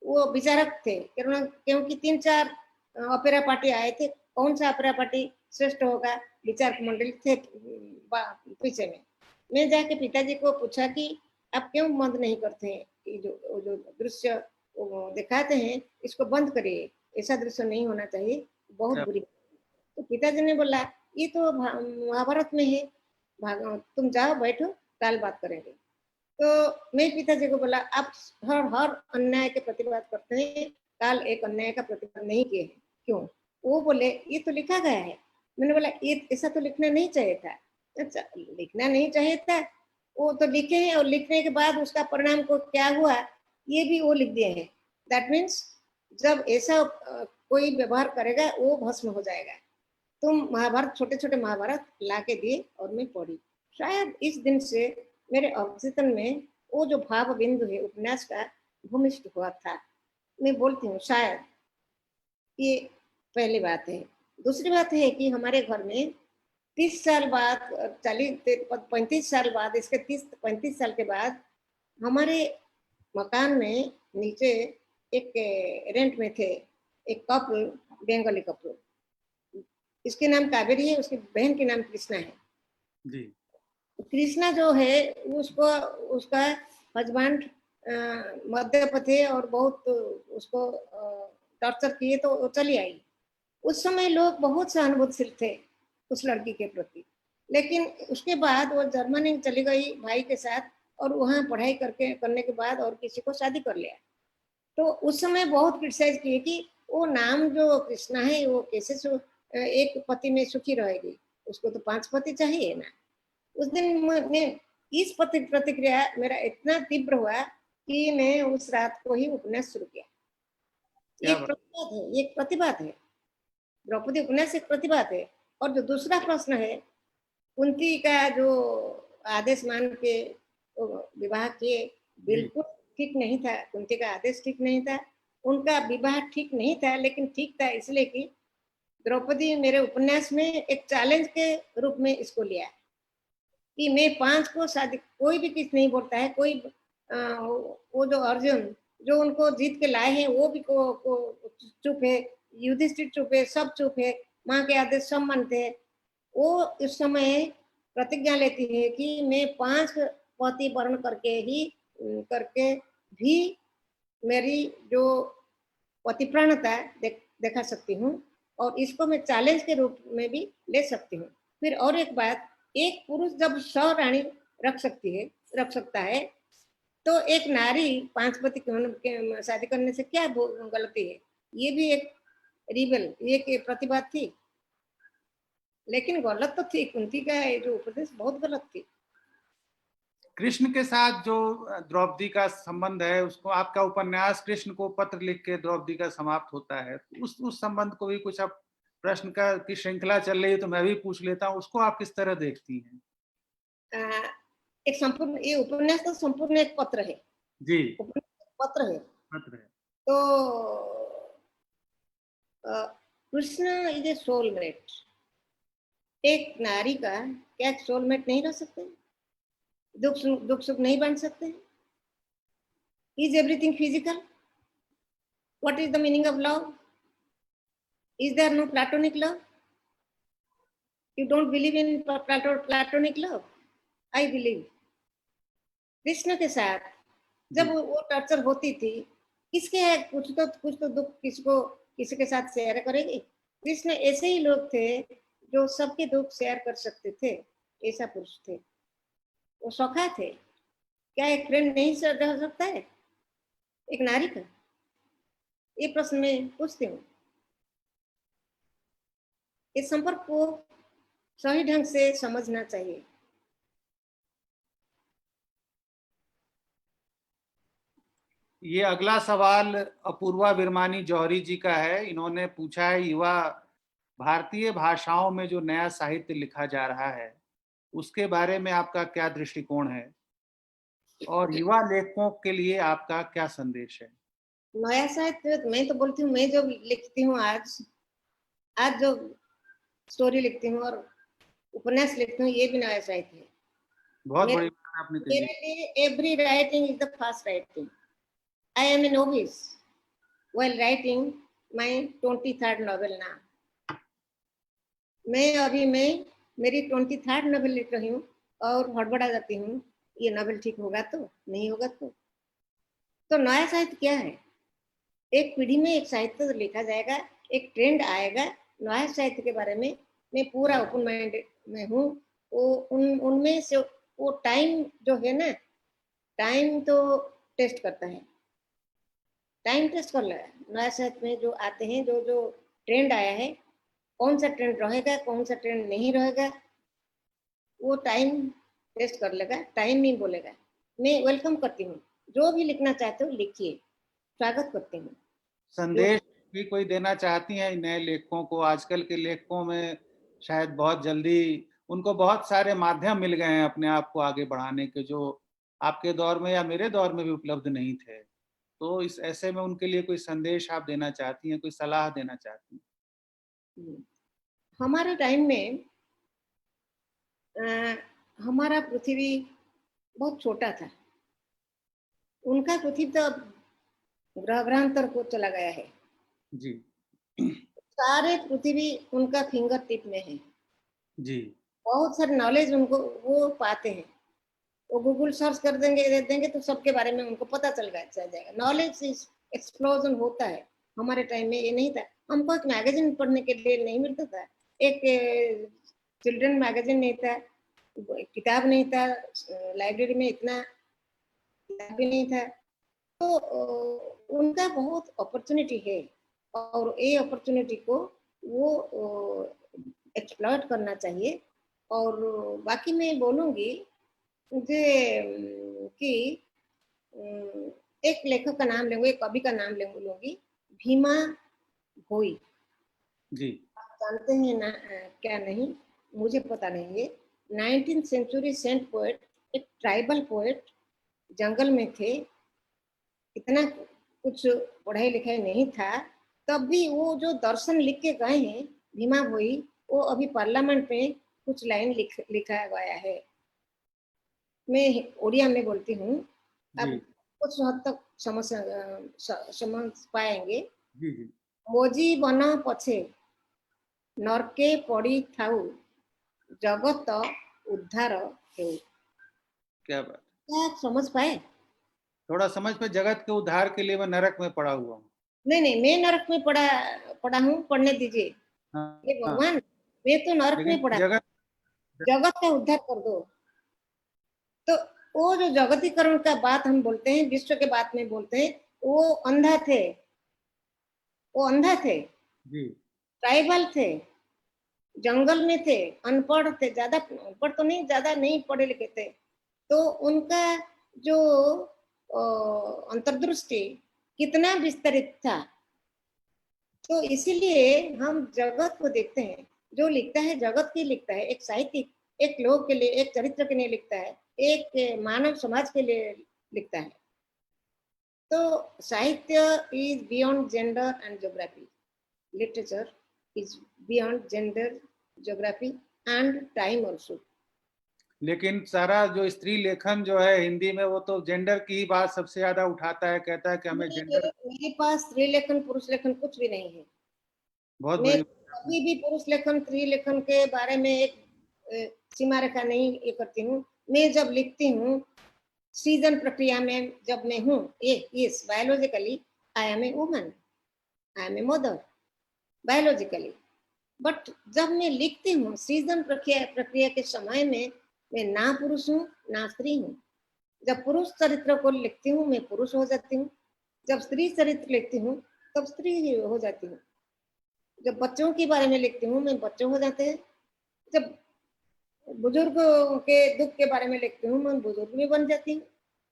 वो विचारक थे, क्योंकि 3-4 ऑपेरा पार्टी आए थे। कौन सा ऑपेरा पार्टी श्रेष्ठ होगा, विचारक मंडली थे पीछे में। मैं जाके पिताजी को पूछा कि आप क्यों बंद नहीं करते हैं, ये जो दृश्य दिखाते हैं इसको बंद करिए, ऐसा दृश्य नहीं होना चाहिए, बहुत क्या बुरी। तो पिताजी ने बोला ये तो महाभारत में है, तुम जाओ बैठो, कल बात करेंगे। तो मैं पिताजी को बोला आप हर हर अन्याय के प्रतिवाद करते हैं, कल एक अन्याय का प्रतिवाद नहीं किए हैं, क्यों। वो बोले ये तो लिखा गया है। मैंने बोला ये ऐसा तो लिखना नहीं चाहिए था। अच्छा, लिखना नहीं चाहिए था, वो तो लिखे हैं और लिखने के बाद उसका परिणाम को क्या हुआ ये भी वो लिख दिए हैं। दैट मीन्स जब ऐसा कोई व्यवहार करेगा वो भस्म हो जाएगा। तुम महाभारत, छोटे छोटे महाभारत ला के दिए और मैं पढ़ी। शायद इस दिन से मेरे अवचेतन में वो जो भाव बिंदु है उपन्यास का भूमिष्ठ हुआ था। मैं बोलती हूँ शायद ये पहली बात है। दूसरी बात है कि हमारे घर में 30 साल बाद, 40-35 साल बाद, इसके 30-35 साल के बाद हमारे मकान में नीचे एक रेंट में थे एक कपल, बंगाली कपल। इसके नाम कावेरी है, उसकी बहन के नाम कृष्णा है। जी कृष्णा जो है उसको, उसका हस्बैंड मद्यप थे और बहुत उसको टॉर्चर किए तो वो चली आई। उस समय लोग बहुत सहानुभूतिशील थे उस लड़की के प्रति। लेकिन उसके बाद वो जर्मनी चली गई भाई के साथ और वहाँ पढ़ाई करने के बाद और किसी को शादी कर लिया। तो उस समय बहुत क्रिटिसाइज किए कि वो नाम जो कृष्णा है वो कैसे एक पति में सुखी रहेगी, उसको तो 5 पति चाहिए ना। उस दिन मैं इस प्रतिक्रिया मेरा इतना तीव्र हुआ कि मैं उस रात को ही उपन्यास शुरू किया। क्या एक बात। प्रतिबाद है, एक प्रतिबाद है। द्रौपदी उपन्यास एक प्रतिबाद है। और जो दूसरा प्रश्न है, कुंती का जो आदेश मान के विवाह किए, जी बिल्कुल ठीक नहीं था। कुंती का आदेश ठीक नहीं था, उनका विवाह ठीक नहीं था, लेकिन ठीक था इसलिए कि द्रौपदी मेरे उपन्यास में एक चैलेंज के रूप में इसको लिया कि मैं 5 को शादी, कोई भी किस नहीं बोलता है। कोई वो जो अर्जुन जो उनको जीत के लाए हैं वो भी को चुप है, युधिष्ठिर चुप है, सब चुप है, माँ के आदेश सब मानते हैं। वो इस समय प्रतिज्ञा लेती है कि मैं 5 पति वर्ण करके ही करके भी मेरी जो पतिप्राणता दिखा सकती हूँ और इसको मैं चैलेंज के रूप में भी ले सकती हूँ। फिर और एक बात, एक पुरुष जब 100 रानी रख सकता है, तो एक नारी 5 पति शादी करने से क्या गलती है। ये भी एक रिबेल, ये एक प्रतिभा थी, लेकिन गलत तो थी। कुंती का ये जो उपदेश बहुत गलत थी। कृष्ण के साथ जो द्रौपदी का संबंध है, उसको आपका उपन्यास कृष्ण को पत्र लिख के द्रौपदी का समाप्त होता है, उस संबंध को भी कुछ अब प्रश्न का की श्रृंखला चल रही है तो मैं भी पूछ लेता हूँ, उसको आप किस तरह देखती हैं। एक संपूर्ण, ये उपन्यास तो संपूर्ण एक पत्र है। जी उपन्यास पत्र है। पत्र है। तो कृष्ण इज ए सोलमेट। एक नारी का क्या सोलमेट नहीं रह सकते, दुख सुख नहीं बांट सकते। Is everything physical, what is the meaning of love, is there no platonic love. You don't believe in platonic love, I believe. Krishna के साथ जी जब वो टॉर्चर होती थी, किसके कुछ तो दुख किसको किसी के साथ शेयर करेगी। कृष्ण ऐसे ही लोग थे जो सबके दुख शेयर कर सकते थे, ऐसा पुरुष थे। वो सखा थे। क्या एक फ्रेंड नहीं रह सकता है एक नारी का? ये प्रश्न मैं पूछती हूँ। इस संपर्क को सही ढंग से समझना चाहिए। ये अगला सवाल अपूर्वा विरमानी जौहरी जी का है। इन्होंने पूछा है, युवा भारतीय भाषाओं में जो नया साहित्य लिखा जा रहा है उसके बारे में आपका क्या दृष्टिकोण है और युवा लेखकों के लिए आपका क्या संदेश है? नया साहित्य, मैं तो बोलती हूँ, मैं जो लिखती हूँ आज आज जो स्टोरी लिखती हूँ और उपन्यास लिखती हूँ, ये भी नया साहित्य है। बहुत मेरे बड़ी बात आपने कही। मेरे लिए every writing is the first writing. I am a novice while writing my 23rd novel now. मैं मेरी 23rd नॉवेल लिख रही हूँ और हड़बड़ा जाती हूँ, ये नॉवेल ठीक होगा तो नहीं होगा तो नया साहित्य क्या है? एक पीढ़ी में एक साहित्य लिखा जाएगा, एक ट्रेंड आएगा नया साहित्य के बारे में। मैं पूरा ओपन माइंड में हूँ। वो उनमें से वो टाइम जो है ना, टाइम तो टेस्ट करता है, टाइम टेस्ट कर रहा है। नया साहित्य में जो आते हैं, जो जो ट्रेंड आया है, कौन सा ट्रेंड रहेगा, कौन सा ट्रेंड नहीं रहेगा, वो टाइम टेस्ट कर लेगा, टाइम ही बोलेगा। मैं वेलकम करती हूँ, जो भी लिखना चाहते हो लिखिए, स्वागत करती हूँ। जो संदेश भी कोई देना चाहती हैं नए लेखकों को? आजकल के लेखकों में शायद बहुत जल्दी उनको बहुत सारे माध्यम मिल गए हैं अपने आप को आगे बढ़ाने के, जो आपके दौर में या मेरे दौर में भी उपलब्ध नहीं थे। तो इस ऐसे में उनके लिए कोई संदेश आप देना चाहती हैं, कोई सलाह देना चाहती हैं? हमारे टाइम में हमारा पृथ्वी बहुत छोटा था। उनका पृथ्वी तो अब ग्रह ग्रहांतर को चला गया है। जी सारे पृथ्वी उनका फिंगर टिप में है। जी बहुत सारे नॉलेज उनको वो पाते हैं। वो गूगल सर्च कर देंगे, दे देंगे तो सबके बारे में उनको पता चल जाएगा। नॉलेज एक्सप्लोजन होता है। हमारे टाइम में ये नहीं था। हमको एक मैगजीन पढ़ने के लिए नहीं मिलता था। एक चिल्ड्रन मैगजीन नहीं था, किताब नहीं था, लाइब्रेरी में इतना किताब भी नहीं था। तो उनका बहुत अपॉर्चुनिटी है और ये अपॉर्चुनिटी को वो एक्सप्लॉइट करना चाहिए। और बाकी मैं बोलूँगी जे कि एक लेखक का नाम लूंगी, एक कवि का नाम लूंगी, भीमा भोई। जी आप जानते हैं ना क्या नहीं, मुझे पता नहीं है। 19th सेंचुरी सेंट पोएट, एक ट्राइबल पोएट, जंगल में थे, इतना कुछ पढ़ाई लिखाई नहीं था, तब भी वो जो दर्शन लिख के गए हैं भीमा भोई, वो अभी पार्लियामेंट में कुछ लाइन लिखा गया है। मैं उड़िया में बोलती हूँ, जी अब कुछ हद तक समझ पाएंगे। जी जी मोजी बन पछे नरके पड़ी थाऊ, जगत उद्धार हेउ। क्या बात। क्या आप समझ पाए? थोड़ा समझ में, जगत के उद्धार के लिए मैं नरक में पड़ा हुआ हूँ। नहीं नहीं, मैं नरक में पड़ा पड़ा हूँ, पढ़ने दीजिए। हाँ ये हाँ, भगवान, मैं तो नरक लेकिन में पड़ा, जगत। जगत का उद्धार कर दो। तो वो जो जगतीकरण का बात हम बोलते हैं, विश्व के बात में बोलते हैं, वो अंधा थे, वो अंधा थे, जी ट्राइबल थे, जंगल में थे, अनपढ़ थे, ज्यादा अनपढ़ तो नहीं, ज्यादा नहीं पढ़े लिखे थे। तो उनका जो अंतर्दृष्टि कितना विस्तरित था। तो इसीलिए हम जगत को देखते हैं। जो लिखता है जगत की लिखता है, एक साहित्यिक एक लोग के लिए, एक चरित्र के लिए लिखता है, एक मानव समाज के लिए लिखता है। तो साहित्य is beyond gender and geography, literature is beyond gender, geography and time also. लेकिन सारा जो स्त्री लेखन जो है हिंदी में, वो तो जेंडर की ही बात सबसे ज्यादा उठाता है, कहता है कि हमें जेंडर। मेरे पास स्त्री लेखन पुरुष लेखन कुछ भी नहीं है। बहुत मैं बड़ी बात आपने। कभी भी पुरुष लेखन स्त्री लेखन के बारे में एक सीमा रेखा नहीं ये करती हूँ। मैं जब लिखती हूँ सृजन प्रक्रिया में जब मैं हूँ, ये biologically I am a woman, I am a mother, biologically. But जब मैं लिखती हूँ सृजन प्रक्रिया प्रक्रिया के समय में मैं ना पुरुष हूँ ना स्त्री हूँ। जब पुरुष चरित्र को लिखती हूँ मैं पुरुष हो जाती हूँ, जब स्त्री चरित्र लिखती हूँ तब स्त्री ही हो जाती हूँ, जब बच्चों के बारे में लिखती हूँ मैं बच्चों हो जाते हैं, जब बुजुर्गों के दुख के बारे में लिखती हूँ मैं बुजुर्ग भी बन जाती हूँ,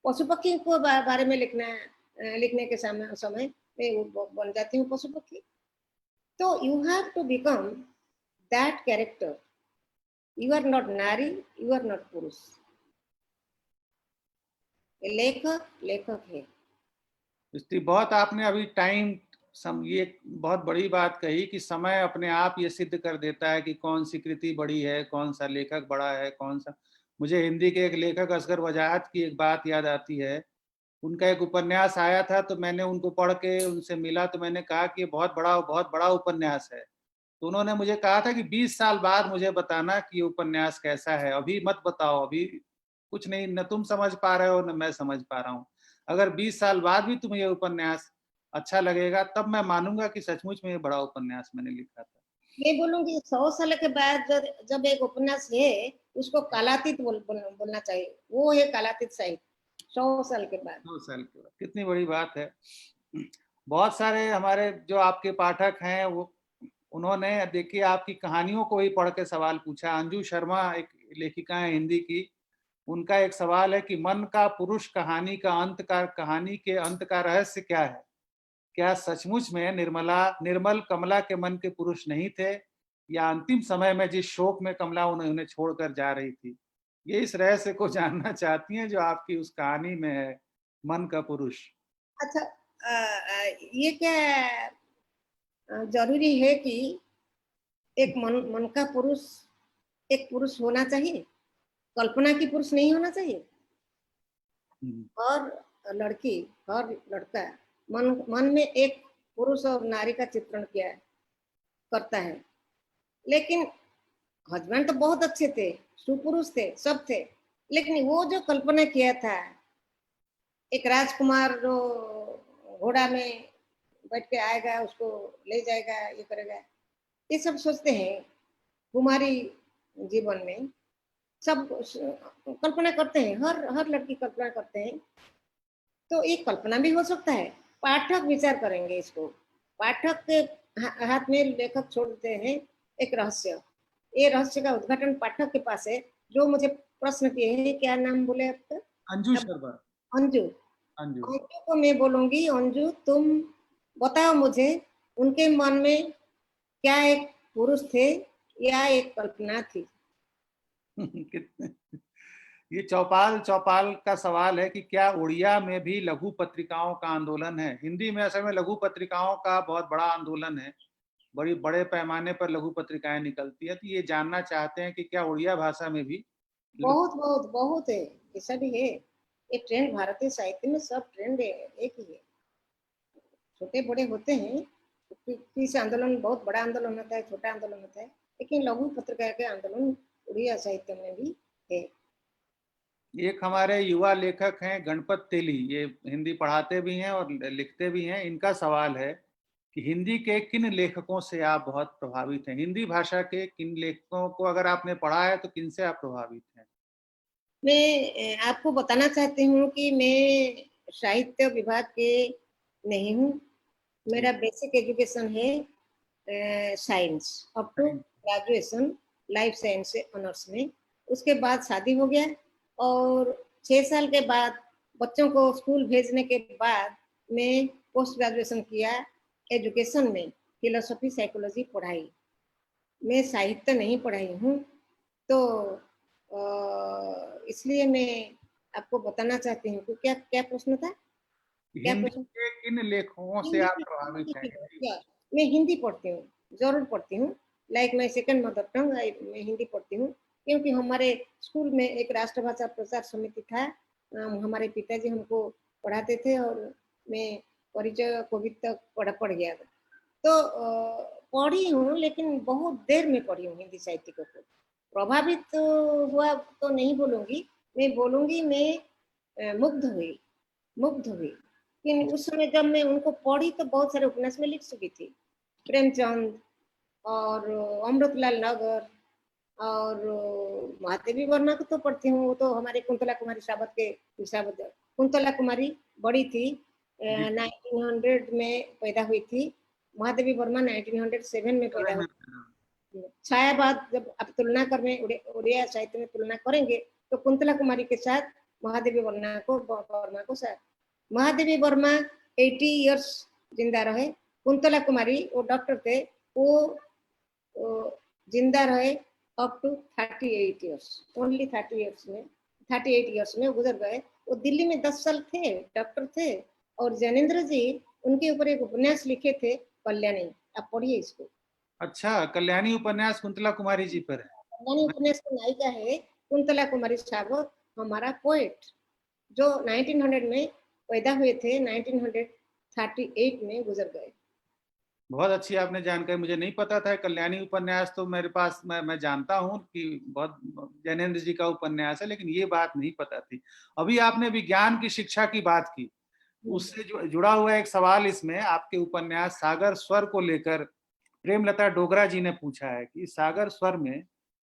पशु पक्षी को बारे में लिखने के समय मैं वो बन जाती हूँ पशु पक्षी। तो you have to become that character, you are not नारी, यू आर नॉट पुरुष, लेखक लेखक है। इसलिए बहुत आपने अभी टाइम ये बहुत बड़ी बात कही कि समय अपने आप ये सिद्ध कर देता है कि कौन सी कृति बड़ी है, कौन सा लेखक बड़ा है, कौन सा। मुझे हिंदी के एक लेखक असगर वजाहत की एक बात याद आती है। उनका एक उपन्यास आया था तो मैंने उनको पढ़ के उनसे मिला तो मैंने कहा कि ये बहुत बड़ा उपन्यास है। तो उन्होंने मुझे कहा था कि 20 साल बाद मुझे बताना कि ये उपन्यास कैसा है, अभी मत बताओ, अभी कुछ नहीं, न तुम समझ पा रहे हो न मैं समझ पा रहा हूँ। अगर 20 साल बाद भी तुम्हें ये उपन्यास अच्छा लगेगा तब मैं मानूंगा कि सचमुच में ये बड़ा उपन्यास मैंने लिखा था। मैं बोलूंगी 100 साल के बाद जब एक उपन्यास है उसको कालातीत बोलना चाहिए, वो है कालातीत साहित्य 100 साल के बाद। 2 साल के बाद कितनी बड़ी बात है। बहुत सारे हमारे जो आपके पाठक हैं वो उन्होंने देखिए आपकी कहानियों को ही पढ़ के सवाल पूछा। अंजू शर्मा एक लेखिका है हिंदी की, उनका एक सवाल है कि मन का पुरुष कहानी के अंत का रहस्य क्या है? क्या सचमुच में निर्मल कमला के मन के पुरुष नहीं थे, या अंतिम समय में जिस शोक में कमला उन्हें छोड़कर जा रही थी? ये इस रहस्य को जानना चाहती हैं जो आपकी उस कहानी में है, मन का पुरुष। अच्छा, ये क्या जरूरी है कि एक मन का पुरुष एक पुरुष होना चाहिए, कल्पना की पुरुष नहीं होना चाहिए? हम्म, और लड़की और लड़का मन में एक पुरुष और नारी का चित्रण किया करता है, लेकिन हस्बैंड तो बहुत अच्छे थे, सुपुरुष थे, सब थे, लेकिन वो जो कल्पना किया था एक राजकुमार जो घोड़ा में बैठ के आएगा उसको ले जाएगा ये करेगा, ये सब सोचते हैं कुमारी जीवन में, सब कल्पना करते हैं, हर हर लड़की कल्पना करते हैं। तो ये कल्पना भी हो सकता है, पाठक विचार करेंगे इसको, पाठक के हाथ में लेखक छोड़ते हैं एक रहस्य, ये रहस्य का उद्घाटन पाठक के पास है। जो मुझे प्रश्न किए हैं, क्या नाम बोले आपका? अंजू अब शर्मा। अंजू, अंजू। अंजू को मैं बोलूंगी, अंजू तुम बताओ मुझे उनके मन में क्या एक पुरुष थे या एक कल्पना थी? ये चौपाल चौपाल का सवाल है कि क्या उड़िया में भी लघु पत्रिकाओं का आंदोलन है? हिंदी में असल में लघु पत्रिकाओं का बहुत बड़ा आंदोलन है, बड़ी बड़े पैमाने पर लघु पत्रिकाएं निकलती है। तो ये जानना चाहते हैं कि क्या उड़िया भाषा में भी लघु। बहुत बहुत बहुत है, ऐसा भी है। ये ट्रेंड भारतीय साहित्य में सब ट्रेंड है, एक ही है, छोटे बड़े होते हैं। किस आंदोलन बहुत बड़ा आंदोलन होता है, छोटा आंदोलन होता है, लेकिन लघु पत्रकार के आंदोलन उड़िया साहित्य में भी है। एक हमारे युवा लेखक हैं गणपत तेली, ये हिंदी पढ़ाते भी हैं और लिखते भी हैं। इनका सवाल है कि हिंदी के किन लेखकों से आप बहुत प्रभावित हैं? हिंदी भाषा के किन लेखकों को अगर आपने पढ़ा है तो किन से आप प्रभावित हैं? मैं आपको बताना चाहती हूँ कि मैं साहित्य विभाग के नहीं हूँ, जी। मेरा बेसिक एजुकेशन है science, up to graduation life science से ऑनर्स में। उसके बाद शादी हो गया और 6 साल के बाद बच्चों को स्कूल भेजने के बाद मैं पोस्ट ग्रेजुएशन किया एजुकेशन में, फिलोसफी साइकोलॉजी पढ़ाई, मैं साहित्य नहीं पढ़ाई हूँ। तो इसलिए मैं आपको बताना चाहती हूँ कि क्या क्या प्रश्न था, क्या हिंदी प्रश्न? के किन लेखकों से हिंदी आप की प्रभावित हैं? हिंदी की हिंदी। या मैं हिंदी पढ़ती हूँ, ज़रूर पढ़ती हूँ। लाइक मैं सेकंड मदर टंग मैं हिंदी पढ़ती हूँ, क्योंकि हमारे स्कूल में एक राष्ट्रभाषा प्रचार समिति था। हमारे पिताजी हमको पढ़ाते थे और मैं परिचय कोविद तक पढ़ गया था। तो पढ़ी हूँ, लेकिन बहुत देर में पढ़ी हूँ हिंदी साहित्य को। प्रभावित हुआ तो नहीं बोलूँगी, मैं बोलूँगी मैं मुग्ध हुई। लेकिन उस समय जब मैं उनको पढ़ी तो बहुत सारे उपन्यास में लिख चुकी थी, प्रेमचंद, और अमृतलाल नगर और महादेवी वर्मा को तो पढ़ती हूँ, वो तो हमारे कुंतला कुमारी साबत के हिसाब से। कुंतला कुमारी बड़ी थी, जी 1900 में पैदा हुई थी। महादेवी वर्मा 1907 में पैदा हुई। छायावाद जब आप तुलना कर में उड़िया साहित्य में तुलना करेंगे तो कुंतला कुमारी के साथ महादेवी वर्मा को साथ। महादेवी वर्मा 80 इयर्स जिंदा रहे। कुंतला कुमारी वो डॉक्टर थे, वो जिंदा रहे up to 38 years, only 38 years में गुजर गए। वो दिल्ली में 10 साल थे, डॉक्टर थे। और जैनेन्द्र जी उनके ऊपर एक उपन्यास लिखे थे, कल्याणी, आप पढ़िए इसको। अच्छा, कल्याणी उपन्यास कुंतला कुमारी जी पर है। कल्याणी उपन्यास की नायिका है कुंतला कुमारी साबत, हमारा पोएट, जो 1900 में पैदा हुए थे, 1938 में गुजर गए। बहुत अच्छी आपने जानकारी, मुझे नहीं पता था। कल्याणी उपन्यास तो मेरे पास, मैं जानता हूँ कि बहुत जैनेन्द्र जी का उपन्यास है, लेकिन ये बात नहीं पता थी। अभी आपने विज्ञान की शिक्षा की बात की, उससे जुड़ा हुआ एक सवाल इसमें आपके उपन्यास सागर स्वर को लेकर प्रेमलता डोगरा जी ने पूछा है कि सागर स्वर में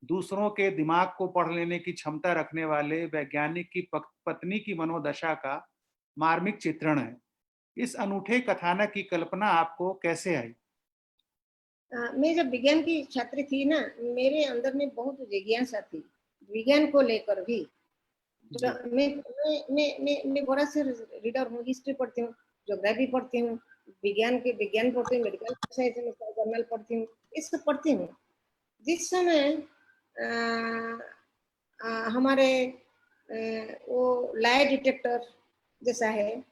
दूसरों के दिमाग को पढ़ लेने की क्षमता रखने वाले वैज्ञानिक की पत्नी की मनोदशा का मार्मिक चित्रण है। इस अनूठे कथानक की कल्पना आपको कैसे आई? मैं जब विज्ञान की छात्री थी ना, मेरे अंदर में बहुत जिज्ञासा थी विज्ञान को लेकर भी। मैं बड़ा से रीडर हूँ, हिस्ट्री पढ़ती हूँ, ज्योग्राफी पढ़ती हूँ, विज्ञान पढ़ती हूँ, मेडिकल साइंस में जर्नल पढ़ती हूँ, इसको पढ़ती हूँ। जिस समय हमारे वो लाई डिटेक्टर जैसा है,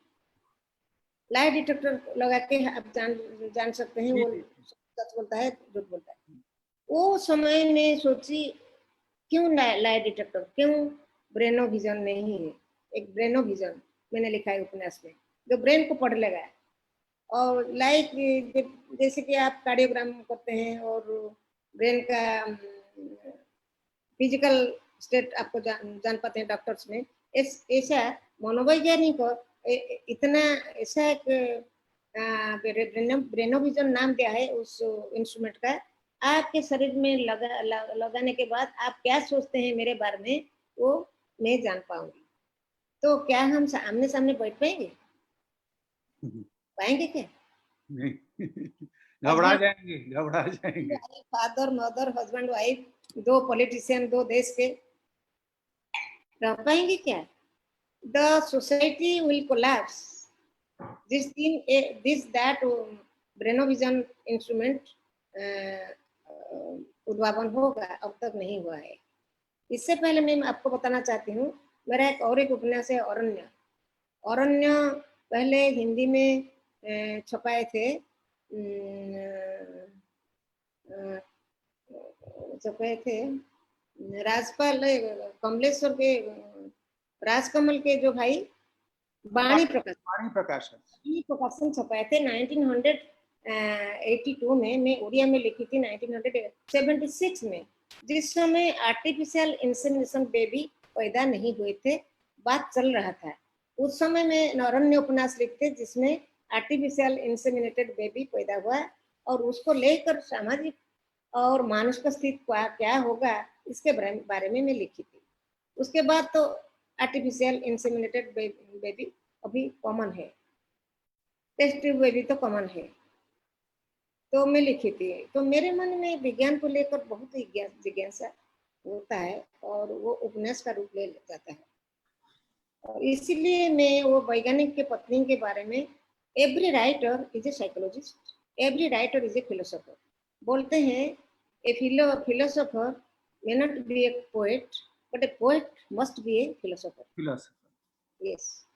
लाई डिटेक्टर लगा के आप जान सकते हैं वो सच बोलता है झूठ बोलता है। वो समय में सोची क्यों लाई डिटेक्टर, क्यों ब्रेनोविजन नहीं है। एक ब्रेनोविजन मैंने लिखा है उपन्यास में, जो ब्रेन को पढ़ लेगा। और लाइक जैसे कि आप कार्डियोग्राम करते हैं और ब्रेन का फिजिकल स्टेट आपको जान पाते हैं डॉक्टर्स में, ऐसा मनोवैज्ञानिक इतना ऐसा एक ब्रेनोविजन नाम दिया है उस इंस्ट्रूमेंट का। आपके शरीर में लगाने के बाद आप क्या सोचते हैं मेरे बारे में, वो मैं जान पाऊंगी। तो क्या हम आमने सामने बैठ पाएंगे? पाएंगे क्या? नहीं घबरा जाएंगे, घबरा जाएंगे। फादर मदर हस्बैंड वाइफ, दो पॉलिटिशियन, दो देश के, रह पाएंगे क्या? The society will collapse. This that ब्रेनोविजन इंस्ट्रूमेंट उद्भावन होगा, अब तक नहीं हुआ है। इससे पहले मैं आपको बताना चाहती हूँ, मेरा एक उपन्यास है अरण्य। अरण्य पहले हिंदी में छपाए थे, छपाए थे राजपाल कमलेश्वर के, राजकमल के जो भाई वाणी प्रकाशन छपाए थे 1982 में। मैं उड़िया में लिखी थी 1976 में, जिस समय आर्टिफिशियल इंसेमिनेशन बेबी पैदा नहीं हुए थे, बात चल रहा था। उस समय में अरण्य उपन्यास लिखते जिसमें आर्टिफिशियल इंसेमिनेटेड बेबी पैदा हुआ, और उसको लेकर सामाजिक और मानसिक स्थिति क्या होगा इसके बारे में मैं लिखी थी। उसके बाद तो आर्टिफिशियल इंसेमिनेटेड बेबी अभी कॉमन है, टेस्ट ट्यूब बेबी तो कॉमन है। तो मैं लिखी थी, तो मेरे मन में विज्ञान को लेकर बहुत ही जिज्ञासा होता है और वो उपन्यास का रूप ले जाता है। और इसीलिए मैं वो वैज्ञानिक के पत्नी के बारे में, every writer is a psychologist, every writer is a philosopher बोलते हैं। ए philosopher may not be a poet, but a poet must be a philosopher. Yes.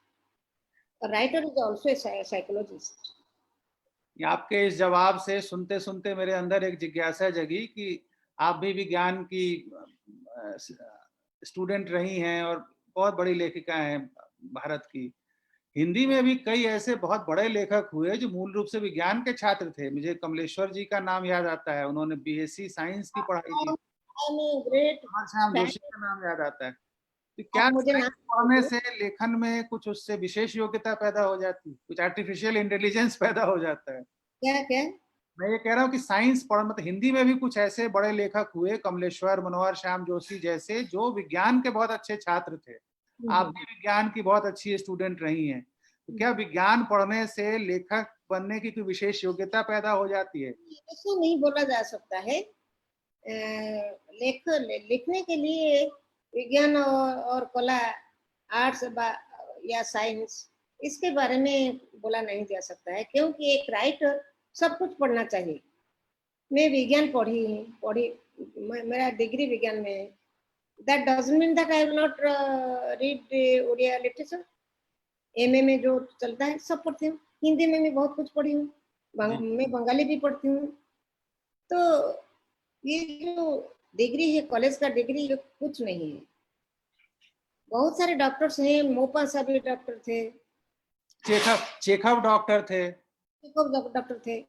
A writer is also a psychologist. आपके इस जवाब से सुनते सुनते मेरे अंदर एक जिज्ञासा जगी कि आप भी विज्ञान की स्टूडेंट रही हैं और बहुत बड़ी लेखिका हैं भारत की। हिंदी में भी कई ऐसे बहुत बड़े लेखक हुए जो मूल रूप से विज्ञान के छात्र थे। मुझे कमलेश्वर जी का नाम याद आता है, उन्होंने बीएससी साइंस की पढ़ाई की। श्याम जोशी का नाम याद आता है। तो क्या साइंस पढ़ने से लेखन में कुछ उससे विशेष योग्यता पैदा हो जाती है, कुछ आर्टिफिशियल इंटेलिजेंस पैदा हो जाता है? क्या क्या मैं ये कह रहा हूँ कि साइंस पढ़ मतलब हिंदी में भी कुछ ऐसे बड़े लेखक हुए, कमलेश्वर, मनोहर श्याम जोशी जैसे, जो विज्ञान के बहुत अच्छे छात्र थे। आप भी विज्ञान की बहुत अच्छी स्टूडेंट रही हैं, तो क्या विज्ञान पढ़ने से लेखक बनने की कोई विशेष योग्यता पैदा हो जाती है? ऐसा नहीं बोला जा सकता है। लिखने के लिए विज्ञान और कला, आर्ट्स या साइंस, इसके बारे में बोला नहीं जा सकता है, क्योंकि एक राइटर सब कुछ पढ़ना चाहिए। मैं विज्ञान पढ़ी, मेरा डिग्री विज्ञान में है। That doesn't mean that I will not read Odia literature. MA में जो चलता है सब पढ़ती हूँ। हिंदी में मैं बहुत कुछ पढ़ी हूँ, मैं बंगाली भी पढ़ती हूँ। तो ये जो डिग्री है, कॉलेज का डिग्री, ये कुछ नहीं है। बहुत सारे डॉक्टर्स हैं, मोपा साहब भी डॉक्टर थे, चेखव डॉक्टर थे, डॉक्टर थे।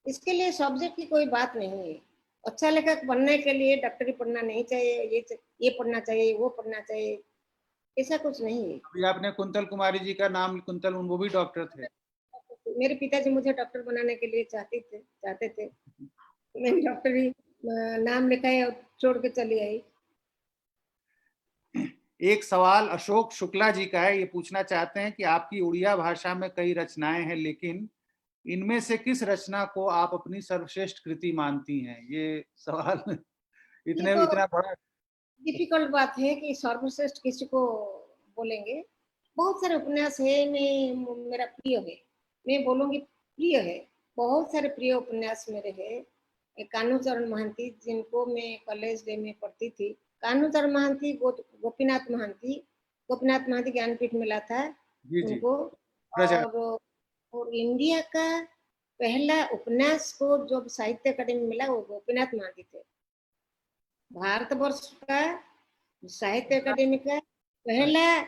इसके लिए सब्जेक्ट की कोई बात नहीं है। अच्छा लेखक बनने के लिए डॉक्टरी पढ़ना नहीं चाहिए, ये पढ़ना चाहिए, वो पढ़ना चाहिए, ऐसा कुछ नहीं है। अभी आपने कुंतल कुमारी जी का नाम, कुंतल, वो भी डॉक्टर थे। मेरे पिताजी मुझे डॉक्टर बनाने के लिए चाहते थे। मैंने डॉक्टरी नाम लिखाया और छोड़ के चली आई। एक सवाल अशोक शुक्ला जी का है, ये पूछना चाहते हैं कि आपकी उड़िया भाषा में कई रचनाएं हैं, लेकिन इनमें से किस रचना को आप अपनी सर्वश्रेष्ठ कृति मानती हैं? ये सवाल ये तो इतना बड़ा। डिफिकल्ट बात है कि सर्वश्रेष्ठ किसी को बोलेंगे। बहुत सारे उपन्यास है, मैं मेरा प्रिय है, मैं बोलूंगी प्रिय है। बहुत सारे प्रिय उपन्यास मेरे हैं। कान्हूचरण महांती, जिनको मैं कॉलेज डे में पढ़ती थी। कान्हूचरण महांती, गोपीनाथ महांती ज्ञानपीठ मिला था जी जी। उनको। और इंडिया का पहला उपन्यास को जो साहित्य अकादमी मिला, वो गोपीनाथ महांती थे। भारतवर्ष का साहित्य अकादमी का पहला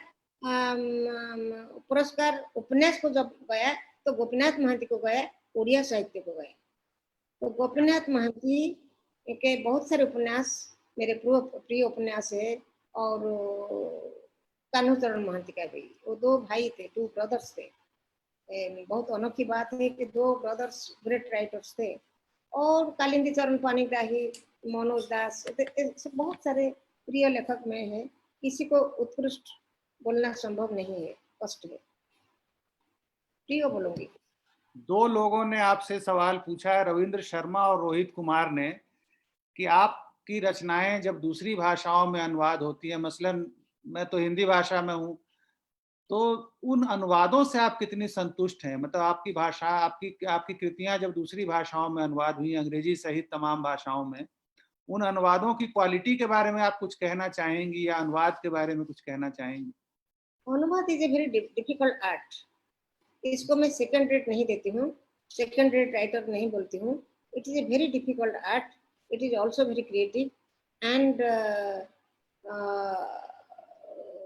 पुरस्कार उपन्यास को जब गया, तो गोपीनाथ महांती को गया, उड़िया साहित्य को गया। तो गोपीनाथ महांती के बहुत सारे उपन्यास मेरे प्रिय उपन्यास है। और कान्हूचरण महांती का भी, वो दो भाई थे, टू ब्रदर्स थे। बहुत अनोखी बात है कि दो ब्रदर्स ग्रेट राइटर्स थे। और कालिंदी चरण पाणिग्राही, मनोज दास, ऐसे बहुत सारे प्रिय लेखक में हैं। किसी को उत्कृष्ट बोलना संभव नहीं है, कष्ट है, प्रिय बोलूंगी। दो लोगों ने आपसे सवाल पूछा है, रविंद्र शर्मा और रोहित कुमार ने, कि आपकी रचनाएं जब दूसरी भाषाओं में अनुवाद होती है, मसलन मैं तो हिंदी भाषा में हूँ, तो उन अनुवादों से आप कितनी संतुष्ट हैं? मतलब आपकी भाषा, आपकी कृतियां जब दूसरी भाषाओं में अनुवाद हुई, अंग्रेजी सहित तमाम भाषाओं में, उन अनुवादों की क्वालिटी के बारे में आप कुछ कहना चाहेंगी, या अनुवाद के बारे में कुछ कहना चाहेंगी? अनुवाद is a very difficult art. इसको मैं सेकंड रेट नहीं देती हूँ, सेकंड रेट राइटर नहीं बोलती हूँ। It is a very difficult art, it is also very creative. And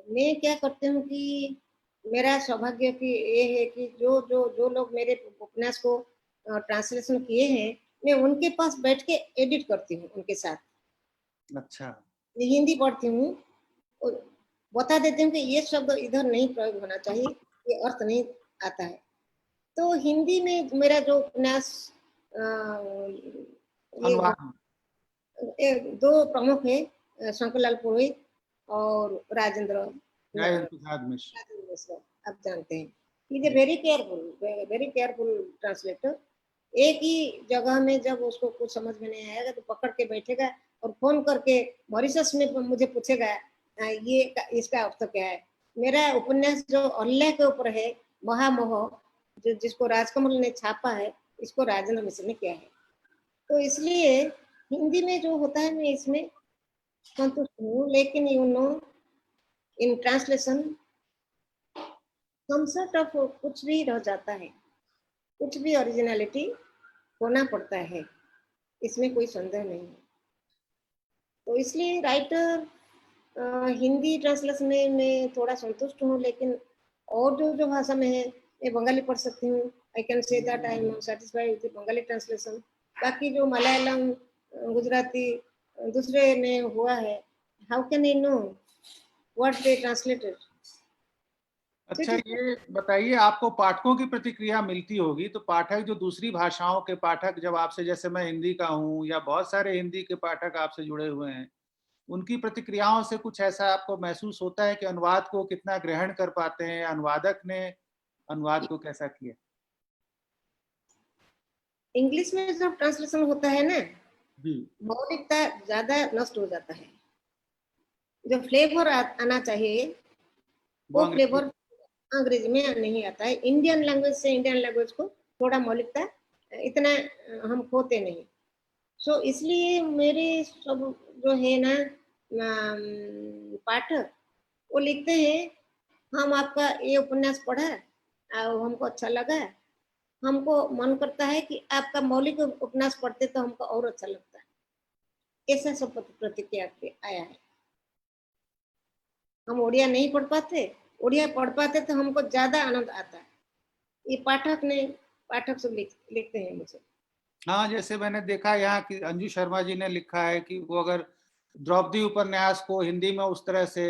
मैं क्या करती हूँ कि मेरा सौभाग्य कि ये है कि जो लोग मेरे उपन्यास को ट्रांसलेशन किए हैं, मैं उनके पास बैठ के एडिट करती हूँ उनके साथ। अच्छा। मैं हिंदी पढ़ती हूँ और बता देती हूँ कि ये शब्द इधर नहीं प्रयोग होना चाहिए, ये अर्थ नहीं आता है। तो हिंदी में मेरा जो उपन्यास ये अनुवाद। दो प्रमुख है, शंकरलाल पुरोहित और राजेंद्र प्रसाद मिश्र। मिश्र, आप जानते हैं। Is a very careful translator. एक ही जगह में जब उसको कुछ समझ में नहीं आएगा तो पकड़ के बैठेगा और फोन करके मॉरिशस में मुझे पूछेगा ये इसका अर्थ क्या है। मेरा उपन्यास जो अल्लाह के ऊपर है, महामोह, जो जिसको राजकमल ने छापा है, इसको राजेंद्र मिश्र ने किया है। तो इसलिए हिंदी में जो होता है मैं इसमें संतुष्ट हूँ। लेकिन you know, in translation some sort of कुछ भी रह जाता है, कुछ भी ओरिजिनलिटी होना पड़ता है, इसमें कोई संदेह नहीं है। तो इसलिए राइटर हिंदी ट्रांसलेशन में मैं थोड़ा संतुष्ट हूँ। लेकिन और जो भाषा में है, मैं बंगाली पढ़ सकती हूँ। I can say that I am satisfied with Bengali translation. बाकी जो मलयालम, गुजराती दूसरे में हुआ है, how can I know what they translated? अच्छा, ये बताइए, आपको पाठकों की प्रतिक्रिया मिलती होगी, तो पाठक जो दूसरी भाषाओं के पाठक जब आपसे, जैसे मैं हिंदी का हूँ या बहुत सारे हिंदी के पाठक आपसे जुड़े हुए हैं, उनकी प्रतिक्रियाओं से कुछ ऐसा आपको महसूस होता है कि अनुवाद को कितना ग्रहण कर पाते हैं, अनुवादक ने अनुवाद को कैसा किया? इंग्लिश में जब ट्रांसलेशन होता है ना, जी। मौलिकता ज्यादा नष्ट हो जाता है। जो फ्लेवर आना चाहिए वो वो अंग्रेजी। फ्लेवर अंग्रेजी में नहीं आता है। इंडियन लैंग्वेज से इंडियन लैंग्वेज को थोड़ा मौलिकता इतना हम खोते नहीं। सो इसलिए मेरे सब जो है ना पाठक वो लिखते हैं, हम आपका ये उपन्यास पढ़ा और हमको अच्छा लगा, हमको मन करता है कि आपका मौलिक उपन्यास पढ़ते तो हमको और अच्छा लगता है। ऐसा सब प्रतिक्रिया आया है। हम उड़िया नहीं पढ़ पाते, उड़िया पढ़ पाते तो हमको ज्यादा आनंद आता है। ये पाठक सब लिखते हैं मुझे। हाँ, जैसे मैंने देखा यहाँ कि अंजू शर्मा जी ने लिखा है कि वो अगर द्रौपदी उपन्यास को हिंदी में उस तरह से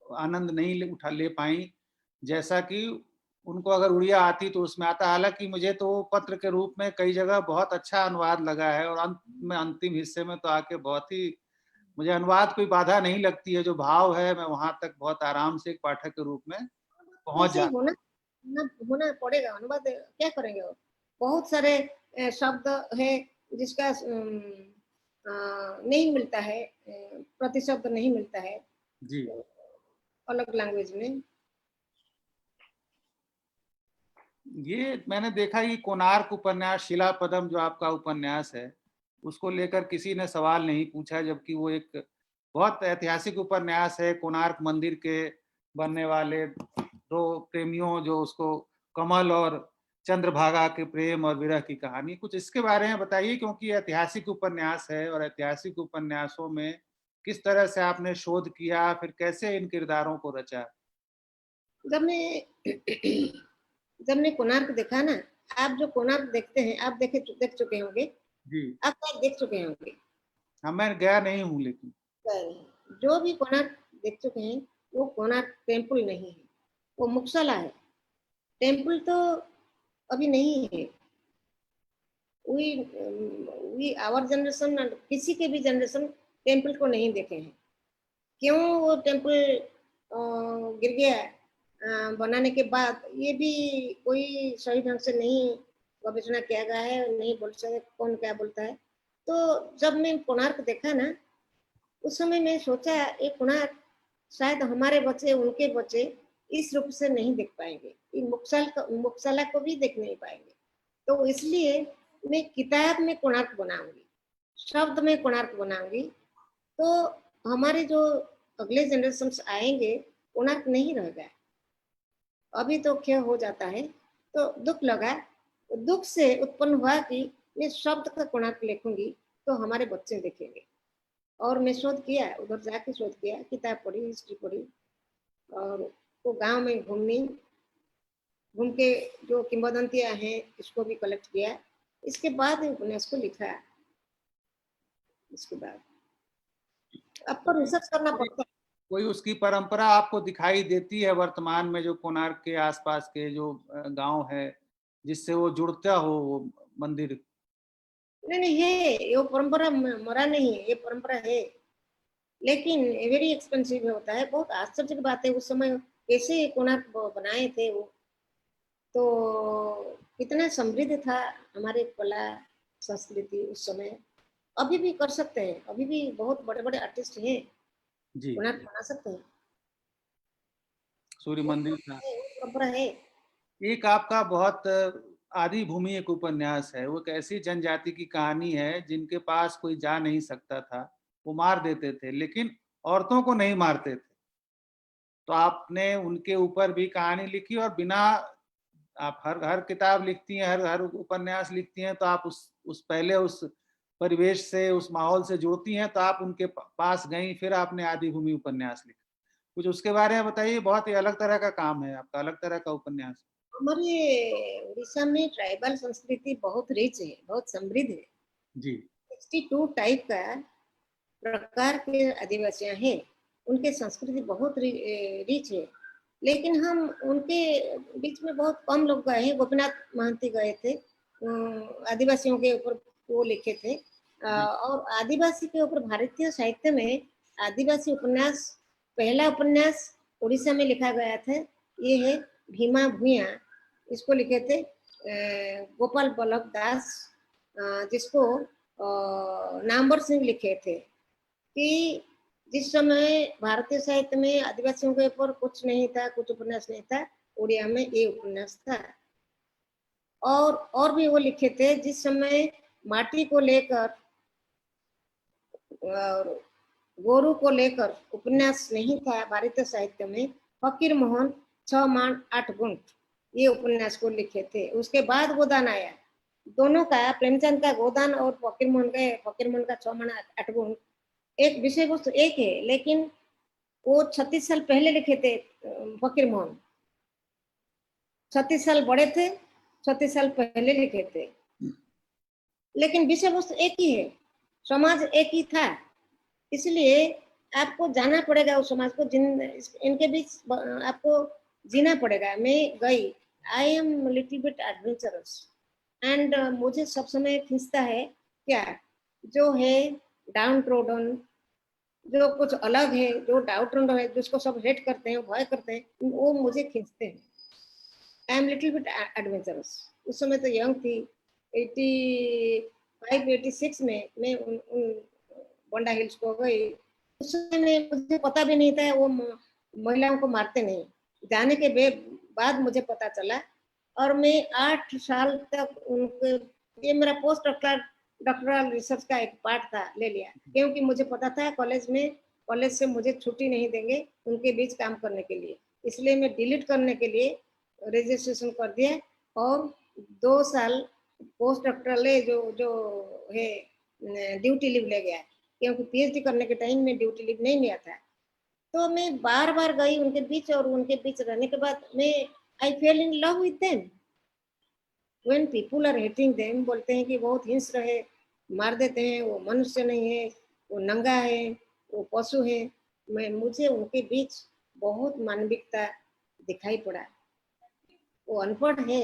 आनंद नहीं उठा ले पाई, जैसा कि उनको अगर उड़िया आती तो उसमें आता। हालांकि मुझे तो पत्र के रूप में कई जगह बहुत अच्छा अनुवाद लगा है, और अंत में अंतिम हिस्से में तो आके बहुत ही मुझे अनुवाद कोई बाधा नहीं लगती है। जो भाव है मैं वहां तक बहुत आराम से एक पाठक के रूप में पहुंच वैसे ही जाता। होना पड़ेगा। अनुवाद क्या करेंगे और बहुत सारे शब्द है जिसका नहीं मिलता है, प्रतिशब्द नहीं मिलता है जी। अलग लैंग्वेज में। ये मैंने देखा कि कोणार्क उपन्यास, शिलापदम जो आपका उपन्यास है, उसको लेकर किसी ने सवाल नहीं पूछा, जबकि वो एक बहुत ऐतिहासिक उपन्यास है। कोणार्क मंदिर के बनने वाले दो प्रेमियों, जो उसको कमल और चंद्रभागा के प्रेम और विरह की कहानी, कुछ इसके बारे में बताइए, क्योंकि ऐतिहासिक उपन्यास है और ऐतिहासिक उपन्यासों में किस तरह से आपने शोध किया, फिर कैसे इन किरदारों को रचा? जब मैं जब मैं कोणार्क देखा ना, आप जो कोणार्क देखते हैं आप देख चुके होंगे, जी। आप शायद देख चुके होंगे। हाँ, मैं गया नहीं हूँ लेकिन। जो भी कोणार्क देख चुके हैं वो कोणार्क टेम्पल नहीं है, वो मुक्सला है। टेम्पल तो अभी नहीं है। वी आवर जनरेशन, किसी के भी जनरेशन टेम्पल को नहीं देखे हैं। क्यों वो टेम्पल गिर गया बनाने के बाद, ये भी कोई सही ढंग से नहीं गवेषणा किया गया है। नहीं बोल सकते कौन क्या बोलता है। तो जब मैं कोणार्क देखा ना, उस समय मैं सोचा ये कोणार्क शायद हमारे बच्चे उनके बच्चे इस रूप से नहीं देख पाएंगे, मुक्सला को भी देख नहीं पाएंगे। तो इसलिए मैं किताब में कोणार्क बनाऊंगी, शब्द में कोणार्क बनाऊंगी। तो हमारे जो अगले जनरेशन आएंगे कोणार्क नहीं रह गया। अभी तो क्या हो जाता है, तो दुख लगा। दुख से उत्पन्न हुआ कि मैं शब्द का कोणार्क लिखूंगी तो हमारे बच्चे देखेंगे। और मैं शोध किया, उधर जाके शोध किया, किताब पढ़ी, हिस्ट्री पढ़ी, और वो गांव में घूम के जो किंवदंतियां हैं इसको भी कलेक्ट किया। इसके बाद उपन्यास को लिखा। इसके बाद आपको कोई रिसर्च करना कोई पड़ता है। कोई उसकी परंपरा आपको दिखाई देती है वर्तमान में, जो कोणार्क के आसपास के जो गांव है, जिससे वो जुड़ता हो वो मंदिर? नहीं नहीं है, ये परंपरा मरा नहीं है, ये परंपरा है। लेकिन वेरी एक्सपेंसिव होता है। बहुत आश्चर्य की बात है, उस समय कैसे कोणार्क बनाए थे वो, तो कितना समृद्ध था हमारे कला संस्कृति उस समय। अभी भी कर सकते हैं, अभी भी बहुत बड़े बड़े आर्टिस्ट हैं, जी। कोणार्क बना सकते हैं। सूर्य वो मंदिर था। परंपरा है। एक आपका बहुत आदि भूमि एक उपन्यास है, वो एक ऐसी जनजाति की कहानी है जिनके पास कोई जा नहीं सकता था, वो मार देते थे, लेकिन औरतों को नहीं मारते थे। तो आपने उनके ऊपर भी कहानी लिखी, और बिना, आप हर हर किताब लिखती हैं, हर हर उपन्यास लिखती हैं, तो आप उस पहले उस परिवेश से, उस माहौल से जुड़ती हैं, तो आप उनके पास गई, फिर आपने आदि भूमि उपन्यास लिखा। कुछ उसके बारे में बताइए। बहुत ही अलग तरह का काम है आपका, अलग तरह का उपन्यास। हमारे उड़ीसा में ट्राइबल संस्कृति बहुत रिच है, बहुत समृद्ध है। जी। 62 टाइप का प्रकार के आदिवासियां हैं। उनके संस्कृति बहुत रिच है। लेकिन हम उनके बीच में बहुत कम लोग गए हैं। गोपीनाथ महंती गए थे, आदिवासियों के ऊपर वो लिखे थे। जी और आदिवासी के ऊपर भारतीय साहित्य में आदिवासी उपन्यास, पहला उपन्यास उड़ीसा में लिखा गया था, ये है भीमा भूया। इसको लिखे थे गोपाल बल्लभ दास, जिसको नामवर सिंह लिखे थे। कि जिस समय भारतीय साहित्य में आदिवासियों के ऊपर कुछ नहीं था, कुछ उपन्यास नहीं था, उड़िया में ये उपन्यास था। और भी वो लिखे थे जिस समय माटी को लेकर और गोरू को लेकर उपन्यास नहीं था भारतीय साहित्य में। फकीर मोहन 6 माण 8 गुंठ ये उपन्यास को लिखे थे। उसके बाद गोदान आया, दोनों का, प्रेमचंद का गोदान और फकीर मोहन का 6 माण 8 गुंठ, एक विषय वस्तु एक है, लेकिन वो 36 साल पहले लिखे थे। फकीर मोहन 36 साल बड़े थे, 36 साल पहले लिखे थे, लेकिन विषय वस्तु एक ही है, समाज एक ही था। इसलिए आपको जाना पड़ेगा उस समाज को, इनके बीच आपको जीना पड़ेगा। मैं गई, I am little bit adventurous, and मुझे सब समय खींचता है क्या, जो है डाउन ट्रोडन, जो कुछ अलग है, जो डाउट है, जिसको सब हेट करते हैं, भय करते हैं, वो मुझे खींचते हैं। I am little bit adventurous. उस समय तो यंग थी, 85 86 में मैं उन बंडा हिल्स को गई। उस समय मुझे पता भी नहीं था वो महिलाओं को मारते नहीं, जाने के बाद मुझे पता चला। और मैं 8 साल तक उनके, ये मेरा पोस्ट डॉक्टरल रिसर्च का एक पार्ट था, ले लिया, क्योंकि मुझे पता था कॉलेज से मुझे छुट्टी नहीं देंगे उनके बीच काम करने के लिए। इसलिए मैं डिलीट करने के लिए रजिस्ट्रेशन कर दिया और 2 साल पोस्ट डॉक्टरल जो जो है ड्यूटी लीव ले गया, क्योंकि पीएचडी करने के टाइम में ड्यूटी लीव नहीं लिया था। तो मैं बार बार गई उनके बीच, और उनके बीच रहने के बाद मैं I fell in love with them. When people are hating them, बोलते हैं कि बहुत हिंस्र है, मार देते हैं, वो मनुष्य नहीं है, वो नंगा है, वो पशु है, मुझे उनके बीच बहुत मानविकता दिखाई पड़ा। वो अनपढ़ है,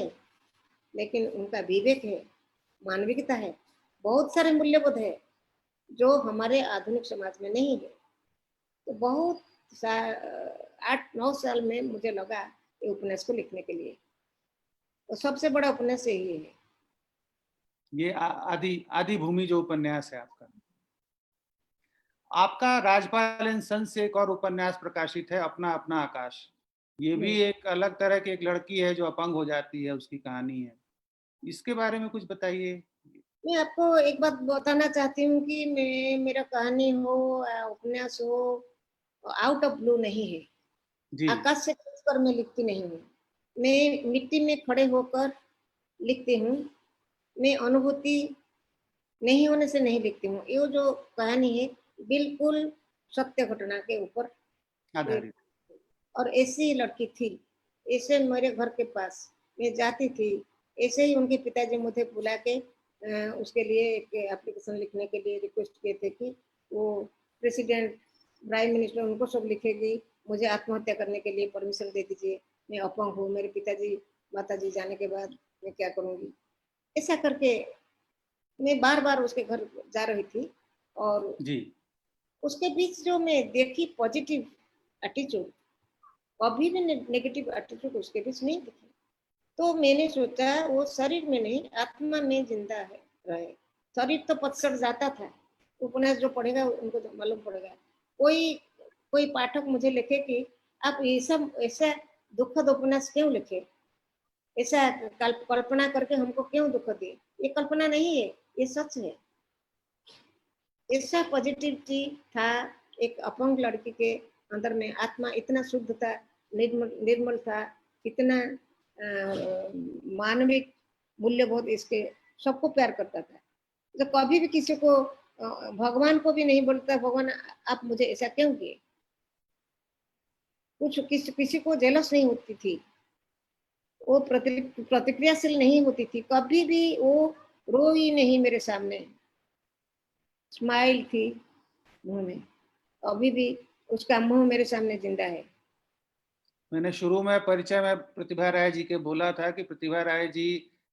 लेकिन उनका विवेक है, मानविकता है, बहुत सारे मूल्यबोध है जो हमारे आधुनिक समाज में नहीं है। तो बहुत 8 9 साल में मुझे लगा ये उपन्यास को लिखने के लिए, तो सबसे बड़ा उपन्यास यही है। ये आदि आदि भूमि जो उपन्यास है आपका। आपका राजपाल एंड सन्स से एक और उपन्यास प्रकाशित है, अपना अपना आकाश। ये भी एक अलग तरह की एक लड़की है जो अपंग हो जाती है, उसकी कहानी है, इसके बारे में कुछ बताइए। मैं आपको एक बात बताना चाहती हूँ कि मेरा कहानी हो, उपन्यास हो, आउट ऑफ ब्लू नहीं है, जी आकाश से कर मैं लिखती नहीं हूँ। मैं मिट्टी में खड़े होकर लिखती हूँ, मैं अनुभूति नहीं होने से नहीं लिखती हूँ। ये जो कहानी है बिल्कुल सत्य घटना के ऊपर, आधारित। और ऐसी लड़की थी, ऐसे मेरे घर के पास मैं जाती थी, ऐसे ही उनके पिताजी मुझे बुला के उसके लिए एक एप्लीकेशन लिखने के लिए रिक्वेस्ट किए थे कि वो प्रेसिडेंट, प्राइम मिनिस्टर, उनको सब लिखेगी, मुझे आत्महत्या करने के लिए परमिशन दे दीजिए, मैं अपंग हूँ, मेरे पिताजी माताजी जाने के बाद मैं क्या करूँगी। ऐसा करके मैं बार बार उसके घर जा रही थी, और जी उसके बीच जो मैं देखी पॉजिटिव एटीट्यूड, कभी भी नेगेटिव एटीट्यूड उसके बीच नहीं दिखी। तो मैंने सोचा वो शरीर में नहीं, आत्मा में जिंदा है रहे। शरीर तो पतसड़ जाता था, उपन्यास जो पढ़ेगा उनको तो मालूम पड़ेगा। कोई कोई पाठक मुझे लिखे कि आप ये सब ऐसा दुखद उपन्यास क्यों लिखे, ऐसा कल्पना करके हमको क्यों दुख दिए। ये कल्पना नहीं है, ये सच है। ऐसा पॉजिटिविटी था एक अपंग लड़की के अंदर में, आत्मा इतना शुद्ध था, निर्मल था, इतना मानविक मूल्यबोध इसके, सबको प्यार करता था। तो कभी भी किसी को भगवान को भी नहीं बोलता भगवान आप मुझे ऐसा क्यों किए, कुछ किसी को जेलस नहीं होती थी, वो प्रतिक्रियाशील नहीं होती थी, कभी भी वो रोई नहीं मेरे सामने, स्माइल थी मुंह में, अभी भी उसका मुंह मेरे सामने जिंदा है। मैंने शुरू में परिचय में प्रतिभा राय जी के बोला था कि प्रतिभा राय जी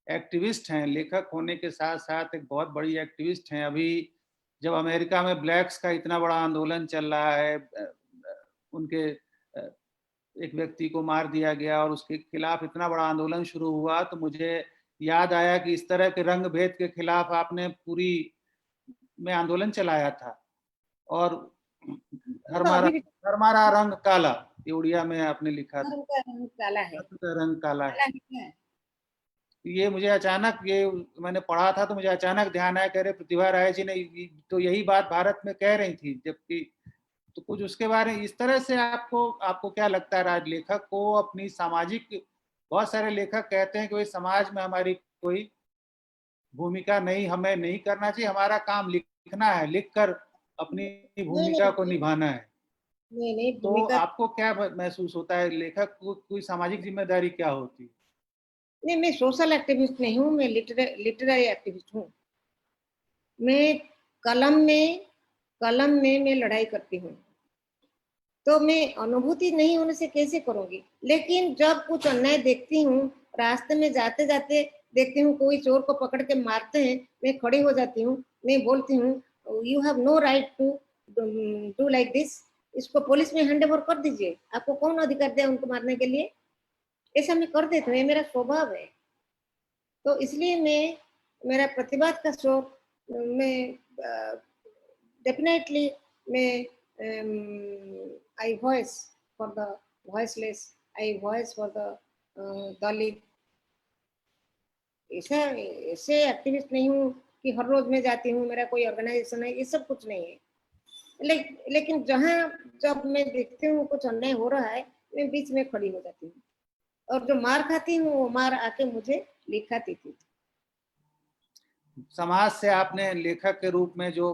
एक्टिविस्ट हैं, लेखक होने के साथ साथ एक बहुत बड़ी एक्टिविस्ट हैं। अभी जब अमेरिका में ब्लैक्स का इतना बड़ा आंदोलन चल रहा है, उनके एक व्यक्ति को मार दिया गया और उसके खिलाफ इतना बड़ा आंदोलन शुरू हुआ, तो मुझे याद आया कि इस तरह के रंग भेद के खिलाफ आपने पूरी में आंदोलन चलाया था। और तो हमारा अभी भी हमारा रंग काला, ये उड़िया में आपने लिखा था, उनका रंग काला है। का रंग काला काला है। है क्या? ये मुझे अचानक, ये मैंने पढ़ा था तो मुझे अचानक ध्यान आया, कह रहे प्रतिभा राय जी ने तो यही बात भारत में कह रही थी, जबकि तो कुछ उसके बारे में इस तरह से आपको आपको क्या लगता है, राज लेखक को अपनी सामाजिक, बहुत सारे लेखक कहते हैं कि भाई समाज में हमारी कोई भूमिका नहीं, हमें नहीं करना चाहिए, हमारा काम लिखना है, लिखकर अपनी नहीं भूमिका को नहीं निभाना है। नहीं नहीं, तो भूमिका आपको क्या महसूस होता है, लेखक को कोई सामाजिक जिम्मेदारी क्या होती है? नहीं, मैं सोशल एक्टिविस्ट नहीं हूँ, मैं लिटरेरी एक्टिविस्ट हूँ। मैं कलम में मैं लड़ाई करती हूँ। तो मैं अनुभूति नहीं होने से कैसे करूँगी? लेकिन जब कुछ अन्याय देखती हूँ, रास्ते में जाते-जाते देखती हूँ कोई चोर को पकड़ के मारते हैं, मैं खड़ी हो जाती हूँ, मैं बोलती हूँ, "you have no right to do like this, इसको पुलिस में हैंड ओवर कर दीजिए, आपको कौन अधिकार दिया उनको मारने के लिए?" ऐसा मैं कर देती हूँ, ये मेरा स्वभाव है। तो इसलिए मैं मेरा प्रतिवाद का शौक मैं डेफिनेटली मैं I voice for the voiceless, I voice for the Dalit. ऐसा ऐसे एक्टिविस्ट नहीं हूँ कि हर रोज मैं जाती हूँ, मेरा कोई ऑर्गेनाइजेशन है, ये सब कुछ नहीं है। लेकिन जहाँ जब मैं देखती हूँ कुछ अन्याय हो रहा है, मैं बीच में खड़ी हो जाती हूँ और जो मार खाती हूँ वो मार आके मुझे लिखाती थी। समाज से आपने लेखक के रूप में जो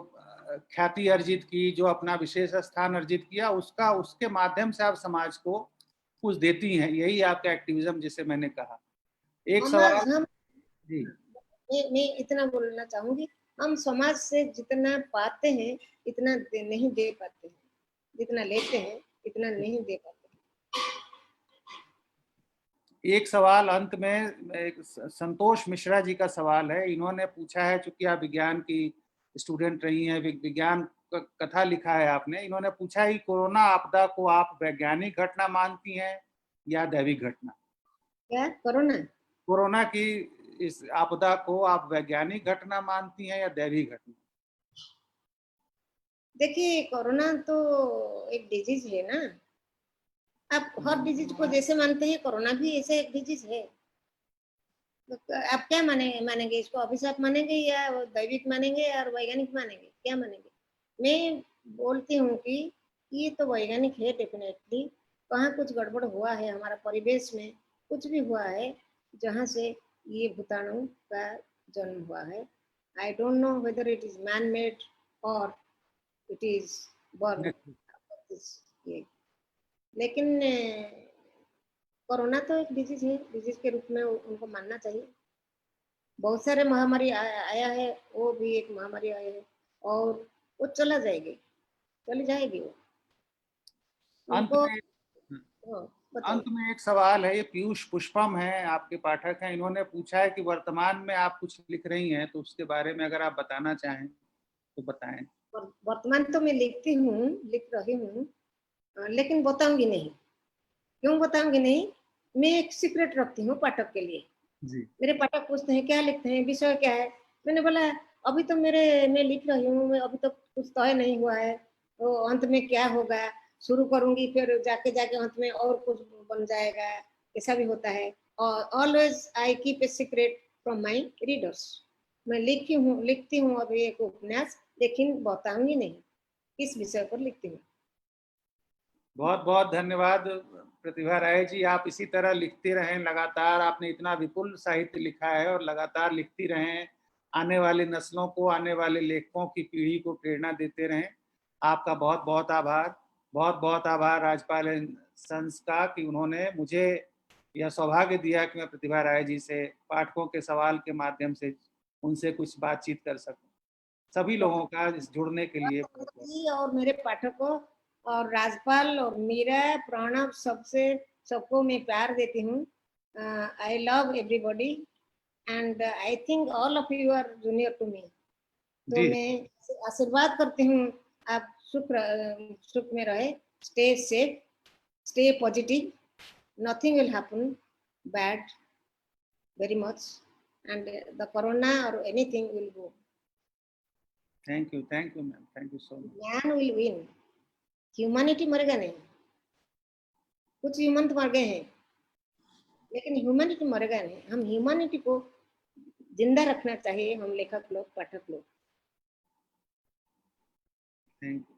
ख्याति अर्जित की, जो अपना विशेष स्थान अर्जित किया, उसका उसके माध्यम से आप समाज को कुछ देती हैं, यही आपका एक्टिविज्म जिसे मैंने कहा। एक सवाल। हम जी। मैं इतना बोलना चाहूंगी, हम समाज से जितना पाते हैं इतना नहीं दे पाते हैं, जितना लेते हैं इतना नहीं दे पाते। एक सवाल अंत में, एक संतोष मिश्रा जी का सवाल है, इन्होंने पूछा है, चूंकि आप विज्ञान की स्टूडेंट रही हैं, विज्ञान कथा लिखा है आपने, इन्होंने पूछा है कि कोरोना आपदा को आप वैज्ञानिक घटना मानती हैं या दैविक घटना? क्या कोरोना? कोरोना की इस आपदा को आप वैज्ञानिक घटना मानती हैं या दैविक घटना? देखिए कोरोना तो एक डिजीज है ना, आप हर डिजीज को जैसे मानते हैं कोरोना भी ऐसे एक डिजीज है। तो आप क्या मानेंगे, इसको अभिशाप मानेंगे या दैविक मानेंगे और वैज्ञानिक मानेंगे, क्या मानेंगे? मैं बोलती हूँ कि ये तो वैज्ञानिक है डेफिनेटली। कहाँ कुछ गड़बड़ हुआ है हमारा परिवेश में, कुछ भी हुआ है जहाँ से ये भूताणु का जन्म हुआ है। I don't know whether it is man made और इट इज बर्न। ये लेकिन कोरोना तो एक डिजीज है, डिजीज के रूप में उनको मानना चाहिए। बहुत सारे महामारी आया है, वो भी एक महामारी आया है और वो चला जाएगी, चली जाएगी वो। अंत उनको में हाँ, अंत बताइए। में एक सवाल है, ये पीयूष पुष्पम है, आपके पाठक हैं, इन्होंने पूछा है कि वर्तमान में आप कुछ लिख रही हैं, तो उसके बारे में अगर आप बताना चाहें तो बताएं। वर्तमान तो मैं लिख रही हूँ, लेकिन बताऊंगी नहीं। क्यों बताऊंगी नहीं? मैं एक सीक्रेट रखती हूँ पाठक के लिए। जी। मेरे पाठक पूछते हैं क्या लिखते हैं, विषय क्या है? मैंने बोला अभी तो मैं लिख रही हूँ, मैं अभी तो कुछ तय नहीं हुआ है, तो अंत में क्या होगा शुरू करूंगी, फिर जाके जाके अंत में और कुछ बन जाएगा, ऐसा भी होता है। और always I keep a secret from my readers. मैं लिखती हूँ अभी एक उपन्यास, लेकिन बताऊंगी नहीं किस विषय पर लिखती हूँ। बहुत बहुत धन्यवाद प्रतिभा राय जी, आप इसी तरह लिखते रहें लगातार, आपने इतना विपुल साहित्य लिखा है और लगातार लिखती रहें, आने वाली नस्लों को, आने वाले लेखकों की पीढ़ी को प्रेरणा देते रहें। आपका बहुत बहुत आभार। बहुत बहुत आभार राजपाल संस का कि उन्होंने मुझे यह सौभाग्य दिया कि मैं प्रतिभा राय जी से पाठकों के सवाल के माध्यम से उनसे कुछ बातचीत कर सकूं। सभी लोगों का इस जुड़ने के लिए बहुत बहुत और मेरे पाठकों और राजपाल और मीरा प्रणव सबसे सबको मैं प्यार देती हूँ। I love everybody and I think all of you are junior to me. तो जी मैं आशीर्वाद करती हूँ आप सुख में रहे, stay safe, stay positive, nothing will happen bad very much, and the corona or anything will go. Thank you ma'am, thank you so much. Man will win. Humanity मरेगा नहीं। कुछ ह्यूमन तो मर गए हैं लेकिन ह्यूमैनिटी मरेगा नहीं। हम ह्यूमैनिटी को जिंदा रखना चाहिए, हम लेखक लोग, पाठक लोग। Thank you.